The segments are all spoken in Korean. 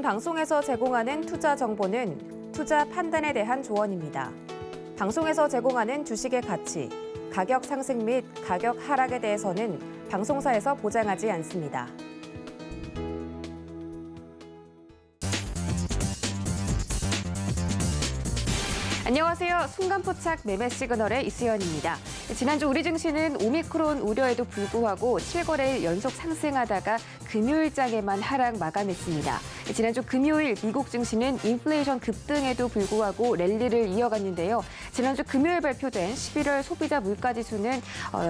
방송에서 제공하는 투자 정보는 투자 판단에 대한 조언입니다. 방송에서 제공하는 주식의 가치, 가격 상승 및 가격 하락에 대해서는 방송사에서 보장하지 않습니다. 안녕하세요. 순간포착 매매 시그널의 이수연입니다. 지난주 우리 증시는 오미크론 우려에도 불구하고 7거래일 연속 상승하다가 금요일장에만 하락 마감했습니다. 지난주 금요일 미국 증시는 인플레이션 급등에도 불구하고 랠리를 이어갔는데요. 지난주 금요일 발표된 11월 소비자 물가지수는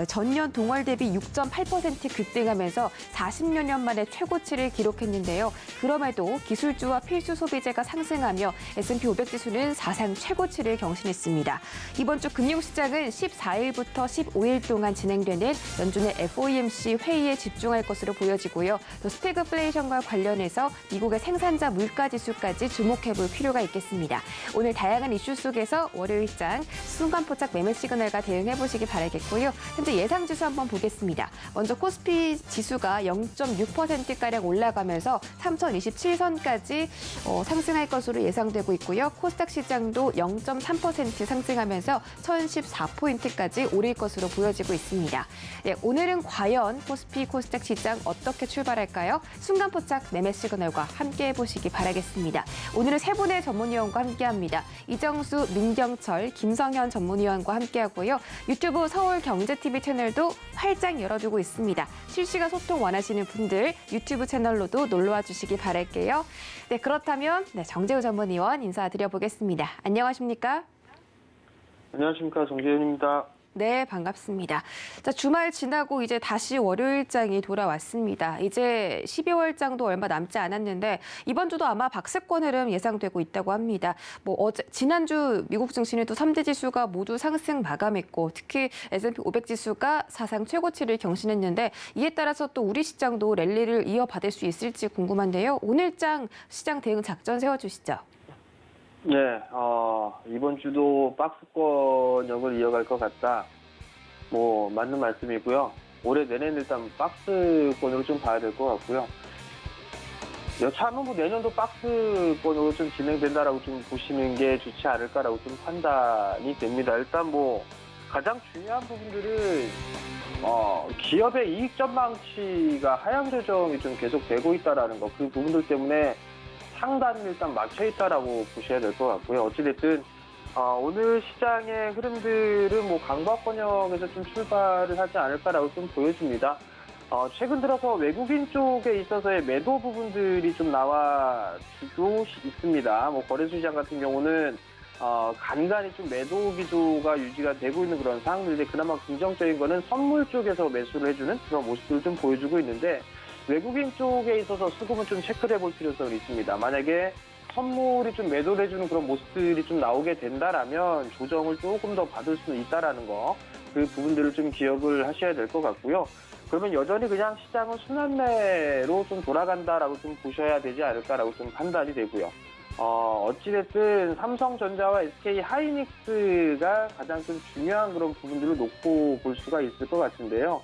전년 동월 대비 6.8% 급등하면서 40여 년 만에 최고치를 기록했는데요. 그럼에도 기술주와 필수 소비재가 상승하며 S&P 500 지수는 사상 최고치를 경신했습니다. 이번 주 금융시장은 14일부터 15일 동안 진행되는 연준의 FOMC 회의에 집중할 것으로 보여지고요. 또 스태그플레이션과 관련해서 미국의 생산자 물가지수까지 주목해볼 필요가 있겠습니다. 오늘 다양한 이슈 속에서 월요일장 순간포착 매매 시그널과 대응해보시기 바라겠고요. 현재 예상지수 한번 보겠습니다. 먼저 코스피 지수가 0.6%가량 올라가면서 3027선까지 상승할 것으로 예상되고 있고요. 코스닥 시장도 0.3% 상승하면서 1014포인트까지 오를 것으로 보여지고 있습니다. 네, 오늘은 과연 코스피 코스닥 시장 어떻게 출발할까요? 순간포착 매매 시그널과 함께 해보시기 바라겠습니다. 오늘은 세 분의 전문위원과 함께합니다. 이정수, 민경철, 김성현 전문위원과 함께하고요. 유튜브 서울경제TV 채널도 활짝 열어두고 있습니다. 실시간 소통 원하시는 분들 유튜브 채널로도 놀러와 주시기 바랄게요. 네, 그렇다면 정재우 전문위원 인사드려보겠습니다. 안녕하십니까? 안녕하십니까, 정재윤입니다. 네, 반갑습니다. 자, 주말 지나고 이제 다시 월요일장이 돌아왔습니다. 이제 12월장도 얼마 남지 않았는데 이번 주도 아마 박스권 흐름 예상되고 있다고 합니다. 지난주 미국 증시는 또 3대 지수가 모두 상승 마감했고 특히 S&P 500 지수가 사상 최고치를 경신했는데 이에 따라서 또 우리 시장도 랠리를 이어받을 수 있을지 궁금한데요. 오늘장 시장 대응 작전 세워주시죠. 네, 이번 주도 박스권역을 이어갈 것 같다. 맞는 말씀이고요. 올해 내내는 일단 박스권으로 좀 봐야 될 것 같고요. 여차하면 내년도 박스권으로 좀 진행된다라고 좀 보시는 게 좋지 않을까라고 좀 판단이 됩니다. 일단 가장 중요한 부분들은 기업의 이익 전망치가 하향 조정이 좀 계속되고 있다라는 거, 그 부분들 때문에 상단은 일단 막혀 있다라고 보셔야 될 것 같고요. 어찌됐든 오늘 시장의 흐름들은 강보합권역에서 좀 출발을 하지 않을까라고 좀 보여집니다. 최근 들어서 외국인 쪽에 있어서의 매도 부분들이 좀 나와주고 있습니다. 거래소 시장 같은 경우는 간간히 좀 매도 기조가 유지가 되고 있는 그런 상황들인데 그나마 긍정적인 거는 선물 쪽에서 매수를 해주는 그런 모습들을 좀 보여주고 있는데 외국인 쪽에 있어서 수급은 좀 체크를 해볼 필요성이 있습니다. 만약에 선물이 좀 매도를 해주는 그런 모습들이 좀 나오게 된다라면 조정을 조금 더 받을 수는 있다라는 거, 그 부분들을 좀 기억을 하셔야 될 것 같고요. 그러면 여전히 그냥 시장은 순환매로 좀 돌아간다라고 좀 보셔야 되지 않을까라고 좀 판단이 되고요. 어찌됐든 삼성전자와 SK 하이닉스가 가장 좀 중요한 그런 부분들을 놓고 볼 수가 있을 것 같은데요.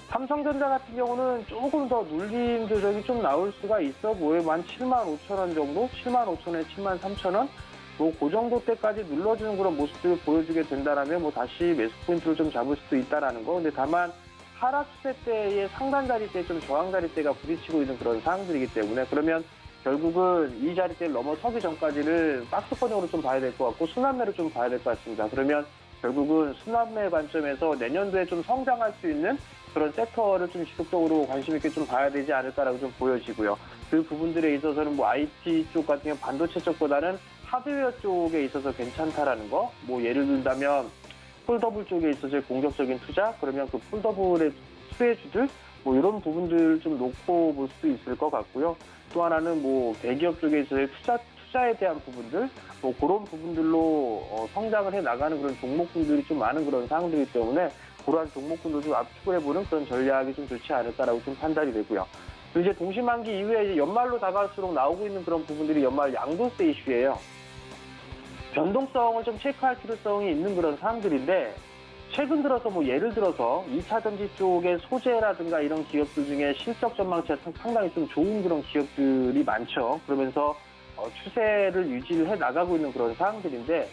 삼성전자 같은 경우는 조금 더 눌림 조정이 좀 나올 수가 있어 보여요. 한 75,000원 정도? 75,000원에 73,000원? 그 정도 때까지 눌러주는 그런 모습들을 보여주게 된다면 다시 매수 포인트를 좀 잡을 수도 있다라는 거. 근데 다만 하락 추세 때의 상단 자리대 좀 저항 자리대가 부딪히고 있는 그런 상황들이기 때문에 그러면 결국은 이 자리대를 넘어서기 전까지는 박스권으로 좀 봐야 될 것 같고 순환매로 좀 봐야 될 것 같습니다. 그러면 결국은 순환매 관점에서 내년도에 좀 성장할 수 있는 그런 섹터를 좀 지속적으로 관심 있게 좀 봐야 되지 않을까라고 좀 보여지고요. 그 부분들에 있어서는 IT 쪽 같은 경우 반도체 쪽보다는 하드웨어 쪽에 있어서 괜찮다라는 거. 예를 들자면 폴더블 쪽에 있어서 공격적인 투자, 그러면 그 폴더블의 수혜주들 이런 부분들 좀 놓고 볼 수도 있을 것 같고요. 또 하나는 대기업 쪽에 있어서의 투자에 대한 부분들, 그런 부분들로 성장을 해 나가는 그런 종목군들이 좀 많은 그런 상황들이기 때문에 그러한 종목군도 좀 압축을 해보는 그런 전략이 좀 좋지 않을까라고 좀 판단이 되고요. 또 이제 동시만기 이후에 이제 연말로 다가갈수록 나오고 있는 그런 부분들이 연말 양도세 이슈예요. 변동성을 좀 체크할 필요성이 있는 그런 사항들인데 최근 들어서 뭐 예를 들어서 2차 전지 쪽의 소재라든가 이런 기업들 중에 실적 전망치가 상당히 좀 좋은 그런 기업들이 많죠. 그러면서 추세를 유지를 해 나가고 있는 그런 사항들인데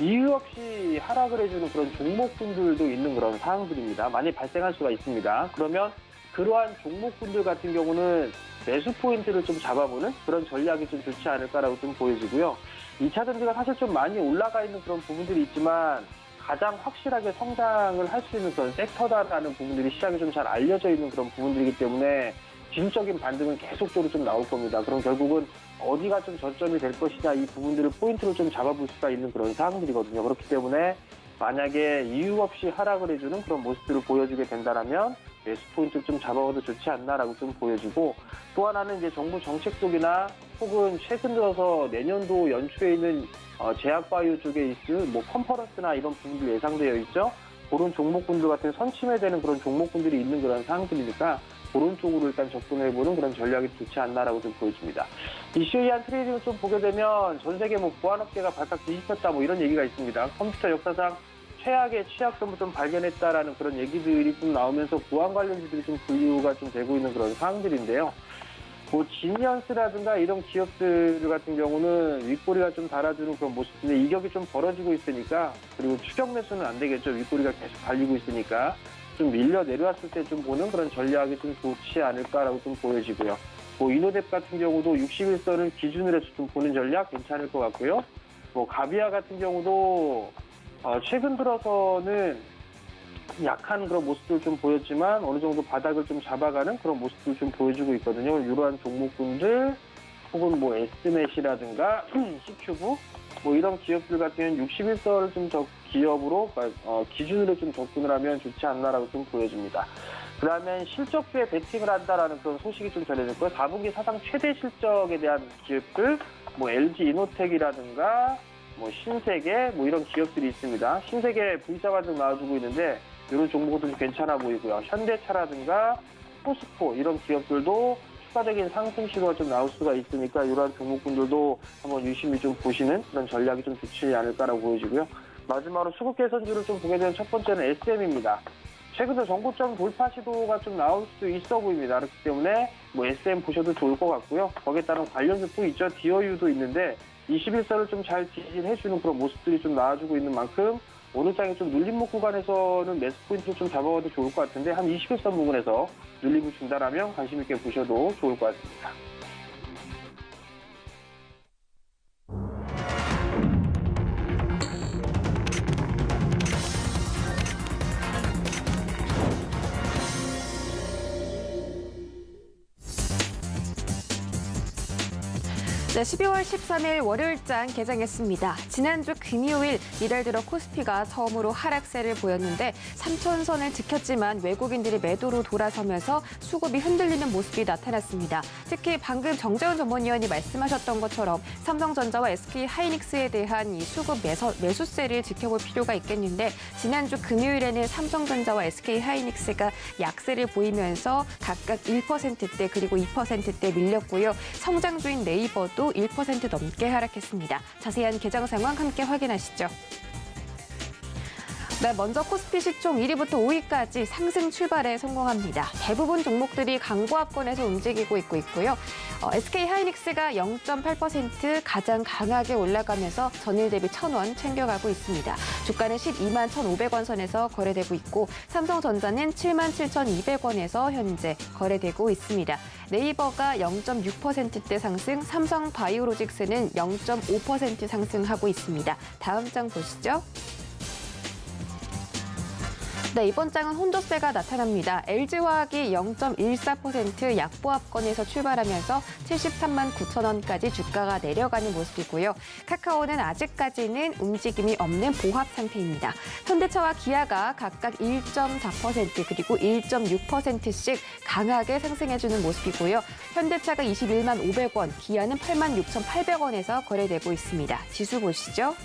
이유 없이 하락을 해주는 그런 종목군들도 있는 그런 사항들입니다. 많이 발생할 수가 있습니다. 그러면 그러한 종목군들 같은 경우는 매수 포인트를 좀 잡아보는 그런 전략이 좀 좋지 않을까라고 좀 보여지고요. 2차 전지가 사실 좀 많이 올라가 있는 그런 부분들이 있지만 가장 확실하게 성장을 할 수 있는 그런 섹터다라는 부분들이 시장에 좀 잘 알려져 있는 그런 부분들이기 때문에 지수적인 반등은 계속적으로 좀 나올 겁니다. 그럼 결국은 어디가 좀 저점이 될 것이냐 이 부분들을 포인트로 좀 잡아볼 수가 있는 그런 사항들이거든요. 그렇기 때문에 만약에 이유 없이 하락을 해주는 그런 모습들을 보여주게 된다면 매수 포인트를 좀 잡아봐도 좋지 않나라고 좀 보여지고 또 하나는 이제 정부 정책 쪽이나 혹은 최근 들어서 내년도 연초에 있는 제약바이오 쪽에 있을 뭐 컨퍼런스나 이런 부분들 예상되어 있죠. 그런 종목군들 같은 선침해되는 그런 종목군들이 있는 그런 상황들이니까 그런 쪽으로 일단 접근해보는 그런 전략이 좋지 않나라고 좀 보여집니다. 이슈이한 트레이딩을 좀 보게 되면 전 세계 뭐 보안업계가 발칵 뒤집혔다 뭐 이런 얘기가 있습니다. 컴퓨터 역사상 최악의 취약점을 좀 발견했다라는 그런 얘기들이 좀 나오면서 보안 관련주들이 좀 분류가 좀 되고 있는 그런 상황들인데요. 뭐 지니언스라든가 이런 기업들 같은 경우는 윗꼬리가 좀 달아주는 그런 모습인데 이격이 좀 벌어지고 있으니까 그리고 추격 매수는 안 되겠죠. 윗꼬리가 계속 달리고 있으니까 좀 밀려 내려왔을 때 좀 보는 그런 전략이 좀 좋지 않을까라고 좀 보여지고요. 뭐 이노뎁 같은 경우도 61선을 기준으로 해서 좀 보는 전략 괜찮을 것 같고요. 뭐 가비아 같은 경우도 최근 들어서는 약한 그런 모습들 좀 보였지만 어느 정도 바닥을 좀 잡아가는 그런 모습들 좀 보여주고 있거든요. 이러한 종목군들 혹은 뭐 에스맷이라든가 C큐브 뭐 이런 기업들 같은 경우는 61선을 좀 기업으로 기준으로 좀 접근을 하면 좋지 않나라고 좀 보여집니다. 그다음에 실적주에 베팅을 한다라는 그런 소식이 좀 전해졌고요. 4분기 사상 최대 실적에 대한 기업들 뭐 LG 이노텍이라든가 뭐 신세계 뭐 이런 기업들이 있습니다. 신세계 V자 반등 나와주고 있는데 이런 종목도 괜찮아 보이고요. 현대차라든가 포스코 이런 기업들도 추가적인 상승 시도가 좀 나올 수가 있으니까 이러한 종목군들도 한번 유심히 좀 보시는 그런 전략이 좀 좋지 않을까라고 보여지고요. 마지막으로 수급 개선주를 좀 보게 되면 첫 번째는 SM입니다. 최근에 정고점 돌파 시도가 좀 나올 수 있어 보입니다. 그렇기 때문에 뭐 SM 보셔도 좋을 것 같고요. 거기에 따른 관련주 또 있죠. 디어유도 있는데 21선을 좀 잘 지지해주는 그런 모습들이 좀 나와주고 있는 만큼 오늘 장에 좀 눌림목 구간에서는 매수 포인트를 좀 잡아봐도 좋을 것 같은데 한 21선 부분에서 눌림을 준다라면 관심 있게 보셔도 좋을 것 같습니다. 네, 12월 13일 월요일장 개장했습니다. 지난주 금요일 이달 들어 코스피가 처음으로 하락세를 보였는데 3,000선을 지켰지만 외국인들이 매도로 돌아서면서 수급이 흔들리는 모습이 나타났습니다. 특히 방금 정재훈 전문위원이 말씀하셨던 것처럼 삼성전자와 SK하이닉스에 대한 이 수급 매수세를 지켜볼 필요가 있겠는데 지난주 금요일에는 삼성전자와 SK하이닉스가 약세를 보이면서 각각 1%대 그리고 2%대 밀렸고요. 성장주인 네이버도 1% 넘게 하락했습니다. 자세한 개장 상황 함께 확인하시죠. 네, 먼저 코스피 시총 1위부터 5위까지 상승 출발에 성공합니다. 대부분 종목들이 강보합권에서 움직이고 있고요. SK하이닉스가 0.8% 가장 강하게 올라가면서 전일 대비 1,000원 챙겨가고 있습니다. 주가는 12만 1,500원 선에서 거래되고 있고 삼성전자는 7만 7,200원에서 현재 거래되고 있습니다. 네이버가 0.6%대 상승, 삼성바이오로직스는 0.5% 상승하고 있습니다. 다음 장 보시죠. 네, 이번 장은 혼조세가 나타납니다. LG화학이 0.14% 약보합권에서 출발하면서 73만 9천 원까지 주가가 내려가는 모습이고요. 카카오는 아직까지는 움직임이 없는 보합 상태입니다. 현대차와 기아가 각각 1.4% 그리고 1.6%씩 강하게 상승해주는 모습이고요. 현대차가 21만 500원, 기아는 8만 6,800원에서 거래되고 있습니다. 지수 보시죠.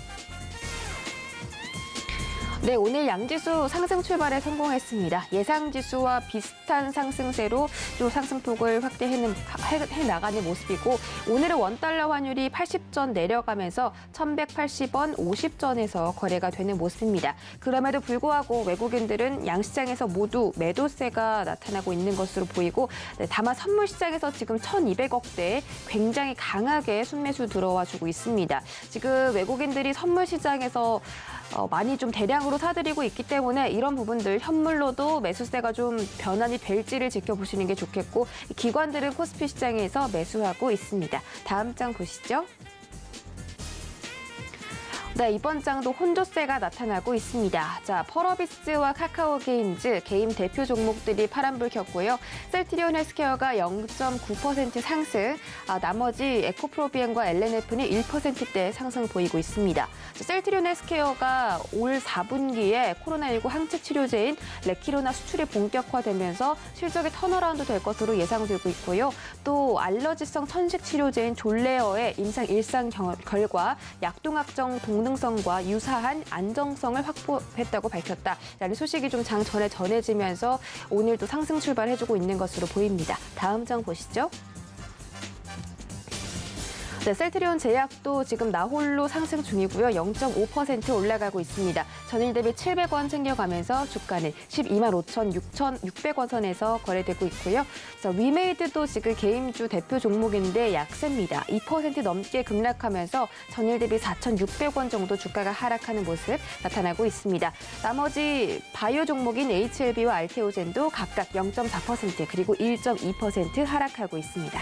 네, 오늘 양지수 상승 출발에 성공했습니다. 예상 지수와 비슷한 상승세로 또 상승폭을 확대해 나가는 모습이고 오늘은 원달러 환율이 80전 내려가면서 1,180원 50전에서 거래가 되는 모습입니다. 그럼에도 불구하고 외국인들은 양시장에서 모두 매도세가 나타나고 있는 것으로 보이고 다만 선물 시장에서 지금 1,200억대 굉장히 강하게 순매수 들어와주고 있습니다. 지금 외국인들이 선물 시장에서 많이 좀 대량으로 사들이고 있기 때문에 이런 부분들 현물로도 매수세가 좀 변환이 될지를 지켜보시는 게 좋겠고 기관들은 코스피 시장에서 매수하고 있습니다. 다음 장 보시죠. 네, 이번 장도 혼조세가 나타나고 있습니다. 자, 펄어비스와 카카오 게임즈, 게임 대표 종목들이 파란불 켰고요. 셀트리온 헬스케어가 0.9% 상승, 나머지 에코프로비엠과 LNF는 1%대 상승 보이고 있습니다. 자, 셀트리온 헬스케어가 올 4분기에 코로나19 항체 치료제인 레키로나 수출이 본격화되면서 실적이 턴어라운드 될 것으로 예상되고 있고요. 또 알러지성 천식 치료제인 졸레어의 임상 일상 결과 약동학적 동능성과 유사한 안정성을 확보했다고 밝혔다라는 소식이 좀 장 전에 전해지면서 오늘도 상승 출발해주고 있는 것으로 보입니다. 다음 장 보시죠. 네, 셀트리온 제약도 지금 나홀로 상승 중이고요. 0.5% 올라가고 있습니다. 전일 대비 700원 챙겨가면서 주가는 125,600원 선에서 거래되고 있고요. 자, 위메이드도 지금 게임주 대표 종목인데 약세입니다. 2% 넘게 급락하면서 전일 대비 4,600원 정도 주가가 하락하는 모습 나타나고 있습니다. 나머지 바이오 종목인 HLB와 알테오젠도 각각 0.4% 그리고 1.2% 하락하고 있습니다.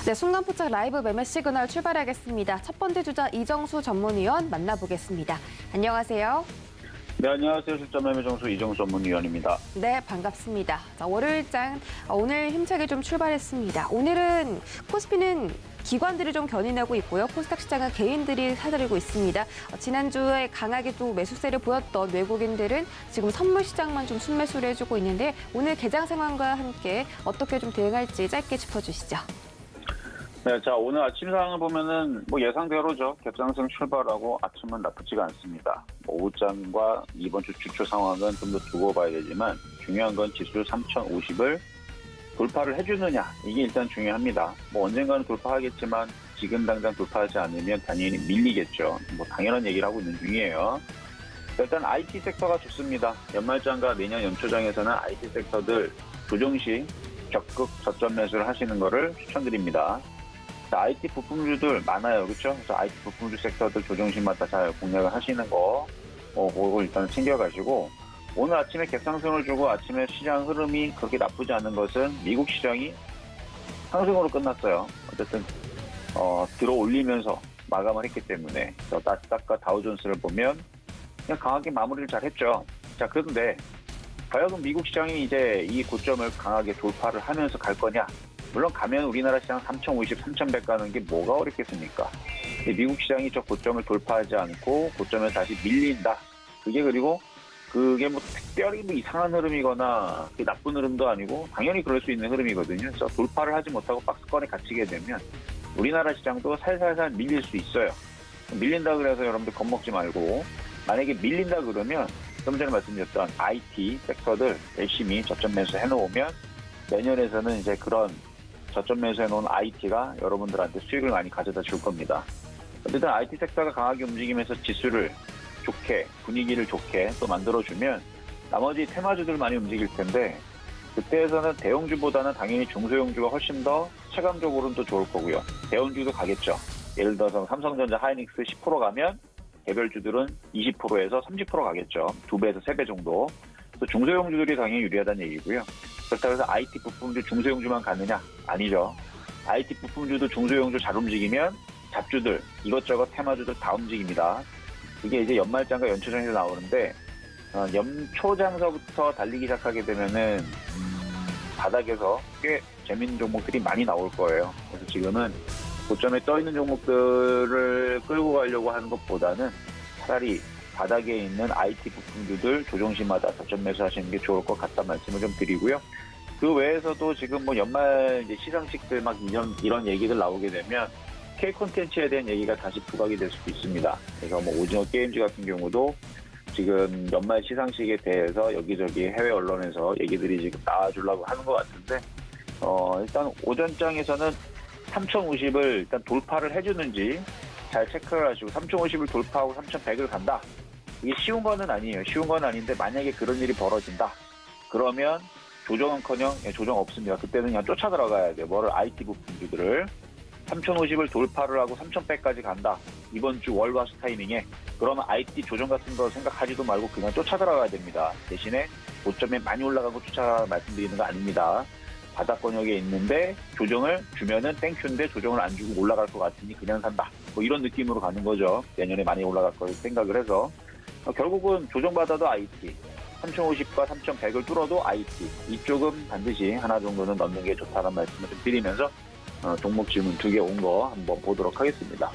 네, 순간포착 라이브 매매 시그널 출발하겠습니다. 첫 번째 주자 이정수 전문위원 만나보겠습니다. 안녕하세요. 네, 안녕하세요. 실전 매매 정수 이정수 전문위원입니다. 네, 반갑습니다. 자, 월요일장 오늘 힘차게 좀 출발했습니다. 오늘은 코스피는 기관들이 좀 견인하고 있고요. 코스닥 시장은 개인들이 사들이고 있습니다. 지난주에 강하게 또 매수세를 보였던 외국인들은 지금 선물 시장만 좀 순매수를 해주고 있는데 오늘 개장 상황과 함께 어떻게 좀 대응할지 짧게 짚어주시죠. 네, 자, 오늘 아침 상황을 보면은 예상대로죠. 갭상승 출발하고 아침은 나쁘지가 않습니다. 오후장과 이번 주 주초 상황은 좀 더 두고 봐야 되지만 중요한 건 지수 3,050을 돌파를 해주느냐, 이게 일단 중요합니다. 언젠가는 돌파하겠지만 지금 당장 돌파하지 않으면 당연히 밀리겠죠. 당연한 얘기를 하고 있는 중이에요. 일단 IT 섹터가 좋습니다. 연말장과 내년 연초장에서는 IT 섹터들 조정시 적극 저점 매수를 하시는 거를 추천드립니다. IT 부품주들 많아요. 그렇죠? 그래서 IT 부품주 섹터들 조정신마다 잘 공략을 하시는 거, 그거 일단 챙겨가시고, 오늘 아침에 갭상승을 주고 아침에 시장 흐름이 그렇게 나쁘지 않은 것은 미국 시장이 상승으로 끝났어요. 어쨌든, 들어 올리면서 마감을 했기 때문에, 나스닥과 다우존스를 보면 그냥 강하게 마무리를 잘 했죠. 자, 그런데, 과연 미국 시장이 이제 이 고점을 강하게 돌파를 하면서 갈 거냐? 물론 가면 우리나라 시장 3,050, 3,100 가는 게 뭐가 어렵겠습니까? 미국 시장이 저 고점을 돌파하지 않고 고점에 다시 밀린다. 그게 특별히 이상한 흐름이거나 나쁜 흐름도 아니고 당연히 그럴 수 있는 흐름이거든요. 그래서 돌파를 하지 못하고 박스권에 갇히게 되면 우리나라 시장도 살살살 밀릴 수 있어요. 밀린다 그래서 여러분들 겁먹지 말고 만약에 밀린다 그러면 좀 전에 말씀드렸던 IT 섹터들 열심히 저점 매수 해놓으면 내년에서는 이제 그런 저점 매수해놓은 IT가 여러분들한테 수익을 많이 가져다 줄 겁니다. 어쨌든 IT 섹터가 강하게 움직이면서 지수를 좋게, 분위기를 좋게 또 만들어주면 나머지 테마주들 많이 움직일 텐데 그때에서는 대형주보다는 당연히 중소형주가 훨씬 더 체감적으로는 또 좋을 거고요. 대형주도 가겠죠. 예를 들어서 삼성전자, 하이닉스 10% 가면 개별주들은 20%에서 30% 가겠죠. 2배에서 3배 정도. 또 중소형주들이 당연히 유리하다는 얘기고요. 그렇다고 해서 IT 부품주 중소형주만 가느냐? 아니죠. IT 부품주도 중소형주 잘 움직이면 잡주들, 이것저것 테마주들 다 움직입니다. 이게 이제 연말장과 연초장에서 나오는데 연초장서부터 달리기 시작하게 되면은 바닥에서 꽤 재밌는 종목들이 많이 나올 거예요. 그래서 지금은 고점에 떠 있는 종목들을 끌고 가려고 하는 것보다는 차라리 바닥에 있는 IT 부품주들 조정시마다 저점 매수하시는 게 좋을 것 같다 말씀을 좀 드리고요. 그 외에서도 지금 뭐 연말 이제 시상식들 막 이런 얘기들 나오게 되면 K 콘텐츠에 대한 얘기가 다시 부각이 될 수도 있습니다. 그래서 뭐 오징어 게임즈 같은 경우도 지금 연말 시상식에 대해서 여기저기 해외 언론에서 얘기들이 지금 나와주려고 하는 것 같은데, 일단 오전장에서는 3050을 일단 돌파를 해주는지 잘 체크를 하시고 3050을 돌파하고 3100을 간다. 이게 쉬운 거는 아니에요. 쉬운 건 아닌데 만약에 그런 일이 벌어진다. 그러면 조정은커녕 조정 없습니다. 그때는 그냥 쫓아 들어가야 돼요. 뭐를 IT 부품주들을 3050을 돌파를 하고 3100까지 간다. 이번 주 월화수 타이밍에 그러면 IT 조정 같은 거 생각하지도 말고 그냥 쫓아 들어가야 됩니다. 대신에 고점에 많이 올라가고 쫓아 말씀드리는 거 아닙니다. 바닥 권역에 있는데 조정을 주면은 땡큐인데 조정을 안 주고 올라갈 것 같으니 그냥 산다. 뭐 이런 느낌으로 가는 거죠. 내년에 많이 올라갈 걸 생각을 해서 결국은 조정받아도 IT 3050과 3100을 뚫어도 IT 이쪽은 반드시 하나 정도는 넣는 게 좋다는 말씀을 좀 드리면서 종목 질문 2개 온 거 한번 보도록 하겠습니다.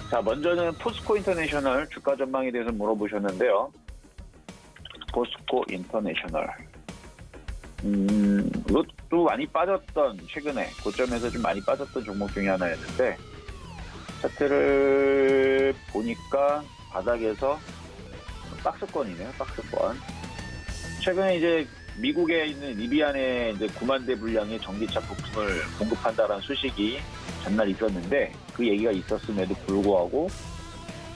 자, 먼저는 포스코 인터내셔널 주가 전망에 대해서 물어보셨는데요. 포스코 인터내셔널 이것도 많이 빠졌던, 최근에 고점에서 좀 많이 빠졌던 종목 중에 하나였는데, 차트를 보니까 바닥에서 박스권이네요. 박스권. 최근에 이제 미국에 있는 리비안에 이제 9만 대 분량의 전기차 부품을 공급한다라는 소식이 전날 있었는데, 그 얘기가 있었음에도 불구하고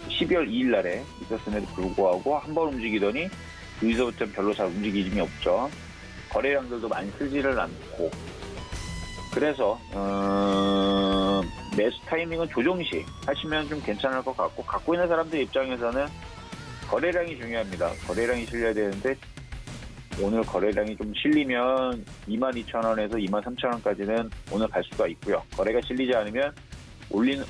12월 2일 날에 있었음에도 불구하고 한 번 움직이더니 여기서부터 별로 잘 움직임이 없죠. 거래량들도 많이 쓰지를 않고, 그래서 매수 타이밍은 조정시 하시면 좀 괜찮을 것 같고, 갖고 있는 사람들 입장에서는 거래량이 중요합니다. 거래량이 실려야 되는데 오늘 거래량이 좀 실리면 22,000원에서 23,000원까지는 오늘 갈 수가 있고요. 거래가 실리지 않으면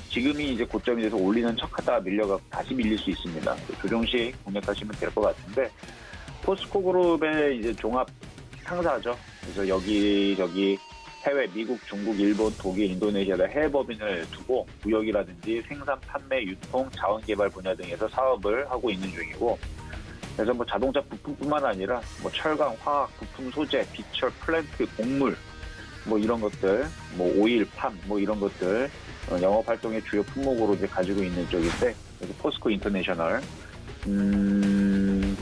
지금이 이제 고점이 돼서 올리는 척하다 밀려가 다시 밀릴 수 있습니다. 조정시 공략하시면 될 것 같은데, 포스코 그룹의 이제 종합 상사죠. 그래서 여기저기 해외, 미국, 중국, 일본, 독일, 인도네시아에 해외 법인을 두고 무역이라든지 생산, 판매, 유통, 자원개발 분야 등에서 사업을 하고 있는 중이고, 그래서 뭐 자동차 부품뿐만 아니라 뭐 철강, 화학, 부품 소재, 비철, 플랜트, 곡물, 뭐 이런 것들, 뭐 오일, 팜, 뭐 이런 것들 영업 활동의 주요 품목으로 이제 가지고 있는 쪽인데, 그래서 포스코 인터내셔널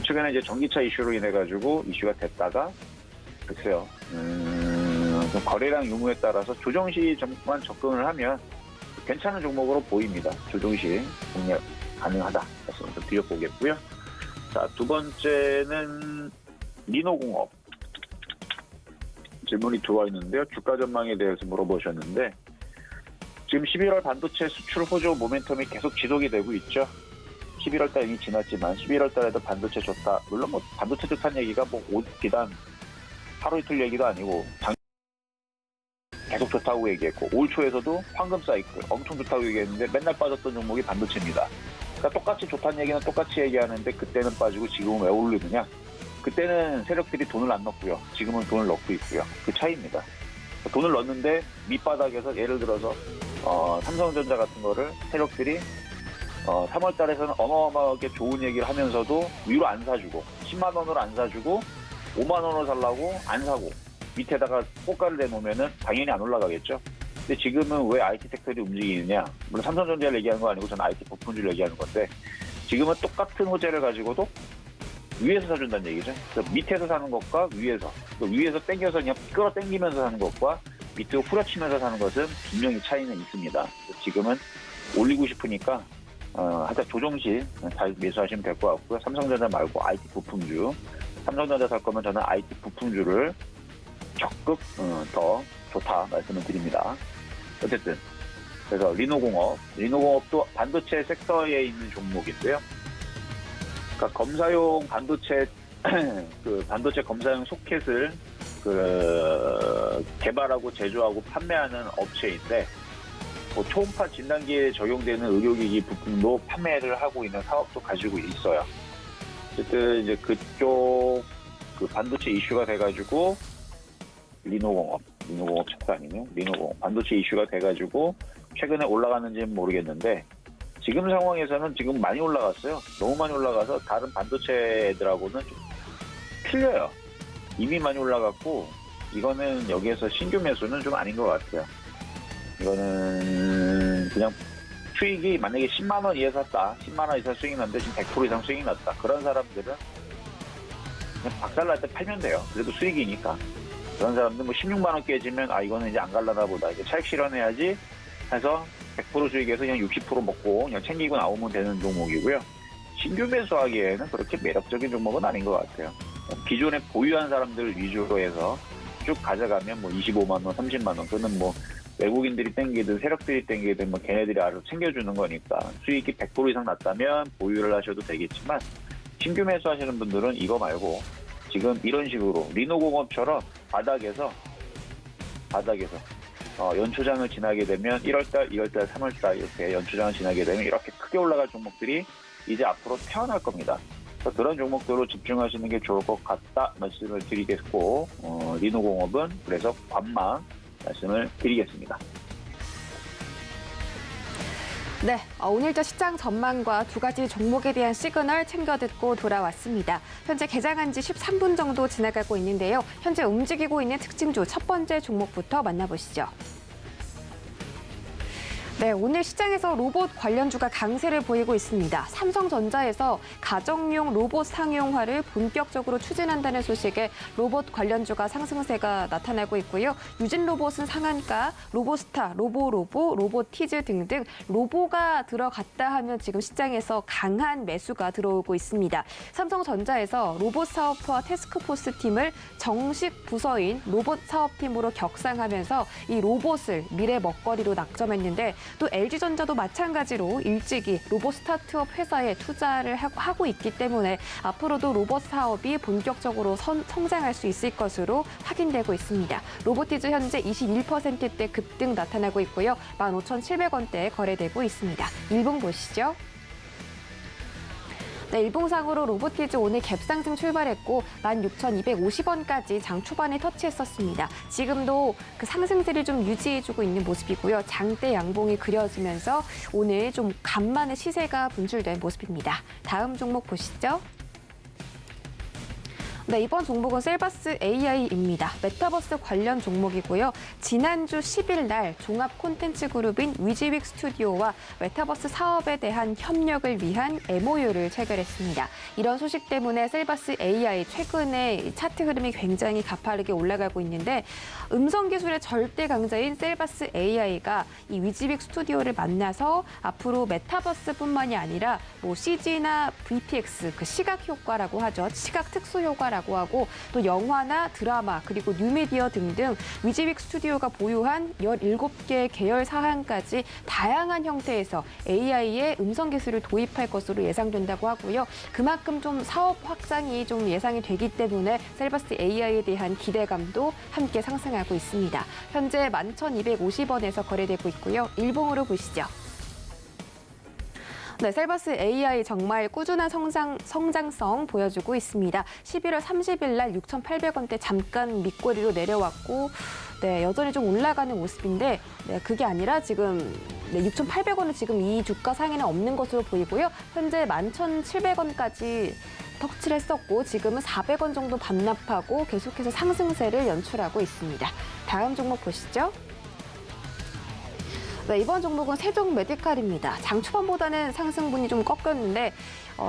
최근에 이제 전기차 이슈로 인해 가지고 이슈가 됐다가 글쎄요, 좀 거래량 유무에 따라서 조정시만 접근을 하면 괜찮은 종목으로 보입니다. 조정시 공략 가능하다 말씀을 좀 드려보겠고요. 자, 두 번째는 리노공업 질문이 들어와 있는데요. 주가 전망에 대해서 물어보셨는데, 지금 11월 반도체 수출 호조 모멘텀이 계속 지속이 되고 있죠. 11월 달 이미 지났지만 11월 달에도 반도체 좋다. 물론 뭐 반도체 좋다는 얘기가 뭐 비단 하루 이틀 얘기도 아니고 계속 좋다고 얘기했고, 올 초에서도 황금 사이클 엄청 좋다고 얘기했는데 맨날 빠졌던 종목이 반도체입니다. 그러니까 똑같이 좋다는 얘기는 똑같이 얘기하는데 그때는 빠지고 지금은 왜 오르느냐? 그때는 세력들이 돈을 안 넣고요. 지금은 돈을 넣고 있고요. 그 차이입니다. 돈을 넣는데 밑바닥에서 예를 들어서 삼성전자 같은 거를 세력들이 3월 달에서는 어마어마하게 좋은 얘기를 하면서도 위로 안 사주고 10만 원으로 안 사주고 5만 원으로 살라고 안 사고 밑에다가 꽃가를 내놓으면은 당연히 안 올라가겠죠. 근데 지금은 왜 IT 섹터들이 움직이느냐? 물론 삼성전자를 얘기하는 거 아니고 저는 IT 부품주를 얘기하는 건데, 지금은 똑같은 호재를 가지고도 위에서 사준다는 얘기죠. 그래서 밑에서 사는 것과 위에서 땡겨서 그냥 끌어당기면서 사는 것과 밑으로 후려치면서 사는 것은 분명히 차이는 있습니다. 지금은 올리고 싶으니까 하여튼 조정시 잘 매수하시면 될 것 같고요. 삼성전자 말고 IT 부품주, 삼성전자 살 거면 저는 IT 부품주를 적극 더 좋다 말씀을 드립니다. 어쨌든 그래서 리노공업도 반도체 섹터에 있는 종목인데요. 그러니까 검사용 반도체 그 반도체 검사용 소켓을 개발하고 제조하고 판매하는 업체인데, 뭐 초음파 진단기에 적용되는 의료기기 부품도 판매를 하고 있는 사업도 가지고 있어요. 어쨌든 이제 그쪽 그 반도체 이슈가 돼가지고 리노공업 차트 아니네요. 리노공업 반도체 이슈가 돼가지고 최근에 올라가는지는 모르겠는데 지금 상황에서는 지금 많이 올라갔어요. 너무 많이 올라가서 다른 반도체 애들하고는 좀 틀려요. 이미 많이 올라갔고 이거는 여기에서 신규 매수는 좀 아닌 것 같아요. 이거는 그냥 수익이 만약에 10만 원 이하 샀다. 10만 원 이상 수익이 났는데 지금 100% 이상 수익이 났다. 그런 사람들은 그냥 박살날 때 팔면 돼요. 그래도 수익이니까. 그런 사람들 뭐 16만 원 깨지면 아 이거는 이제 안 갈라나 보다. 이제 차익 실현해야지 해서 100% 수익에서 그냥 60% 먹고 그냥 챙기고 나오면 되는 종목이고요. 신규 매수하기에는 그렇게 매력적인 종목은 아닌 것 같아요. 기존에 보유한 사람들 위주로 해서 쭉 가져가면 뭐 25만 원, 30만 원, 그는 뭐 외국인들이 땡기든 세력들이 땡기든 뭐 걔네들이 알아서 챙겨주는 거니까 수익이 100% 이상 났다면 보유를 하셔도 되겠지만 신규 매수하시는 분들은 이거 말고 지금 이런 식으로 리노공업처럼 바닥에서 연초장을 지나게 되면 1월달, 2월달, 3월달 이렇게 연초장을 지나게 되면 이렇게 크게 올라갈 종목들이 이제 앞으로 태어날 겁니다. 그래서 그런 종목들로 집중하시는 게 좋을 것 같다 말씀을 드리겠고 리노공업은 그래서 관망 말씀을 드리겠습니다. 네, 오늘자 시장 전망과 두 가지 종목에 대한 시그널 챙겨 듣고 돌아왔습니다. 현재 개장한 지 13분 정도 지나가고 있는데요. 현재 움직이고 있는 특징주 첫 번째 종목부터 만나보시죠. 네, 오늘 시장에서 로봇 관련주가 강세를 보이고 있습니다. 삼성전자에서 가정용 로봇 상용화를 본격적으로 추진한다는 소식에 로봇 관련주가 상승세가 나타나고 있고요. 유진로봇은 상한가, 로보스타, 로보로보, 로보티즈 등등 로보가 들어갔다 하면 지금 시장에서 강한 매수가 들어오고 있습니다. 삼성전자에서 로봇 사업부와 태스크포스 팀을 정식 부서인 로봇 사업팀으로 격상하면서 이 로봇을 미래 먹거리로 낙점했는데 또 LG전자도 마찬가지로 일찍이 로봇 스타트업 회사에 투자를 하고 있기 때문에 앞으로도 로봇 사업이 본격적으로 성장할 수 있을 것으로 확인되고 있습니다. 로보티즈 현재 21%대 급등 나타나고 있고요. 15,700원대에 거래되고 있습니다. 일봉 보시죠. 네, 일봉상으로 로보티즈 오늘 갭상승 출발했고 16,250원까지 장 초반에 터치했었습니다. 지금도 그 상승세를 좀 유지해주고 있는 모습이고요. 장대 양봉이 그려지면서 오늘 좀 간만에 시세가 분출된 모습입니다. 다음 종목 보시죠. 네, 이번 종목은 셀바스 AI입니다. 메타버스 관련 종목이고요. 지난주 10일 날 종합 콘텐츠 그룹인 위지윅 스튜디오와 메타버스 사업에 대한 협력을 위한 MOU를 체결했습니다. 이런 소식 때문에 셀바스 AI 최근에 차트 흐름이 굉장히 가파르게 올라가고 있는데 음성 기술의 절대 강자인 셀바스 AI가 이 위지윅 스튜디오를 만나서 앞으로 메타버스뿐만이 아니라 뭐 CG나 VPX, 그 시각 효과라고 하죠. 시각 특수 효과라고 하고 또 영화나 드라마 그리고 뉴미디어 등등 위지윅 스튜디오가 보유한 17개 계열 사항까지 다양한 형태에서 AI의 음성 기술을 도입할 것으로 예상된다고 하고요. 그만큼 좀 사업 확장이 좀 예상이 되기 때문에 셀바스 AI에 대한 기대감도 함께 상승하고 있습니다. 현재 11,250원에서 거래되고 있고요. 일봉으로 보시죠. 네, 셀바스 AI 정말 꾸준한 성장성 보여주고 있습니다. 11월 30일 날 6,800원대 잠깐 밑꼬리로 내려왔고 네, 여전히 좀 올라가는 모습인데 네, 그게 아니라 지금 6,800원은 지금 이 주가 상에는 없는 것으로 보이고요. 현재 11,700원까지 터치를 했었고 지금은 400원 정도 반납하고 계속해서 상승세를 연출하고 있습니다. 다음 종목 보시죠. 네, 이번 종목은 세종 메디칼입니다. 장 초반보다는 상승분이 좀 꺾였는데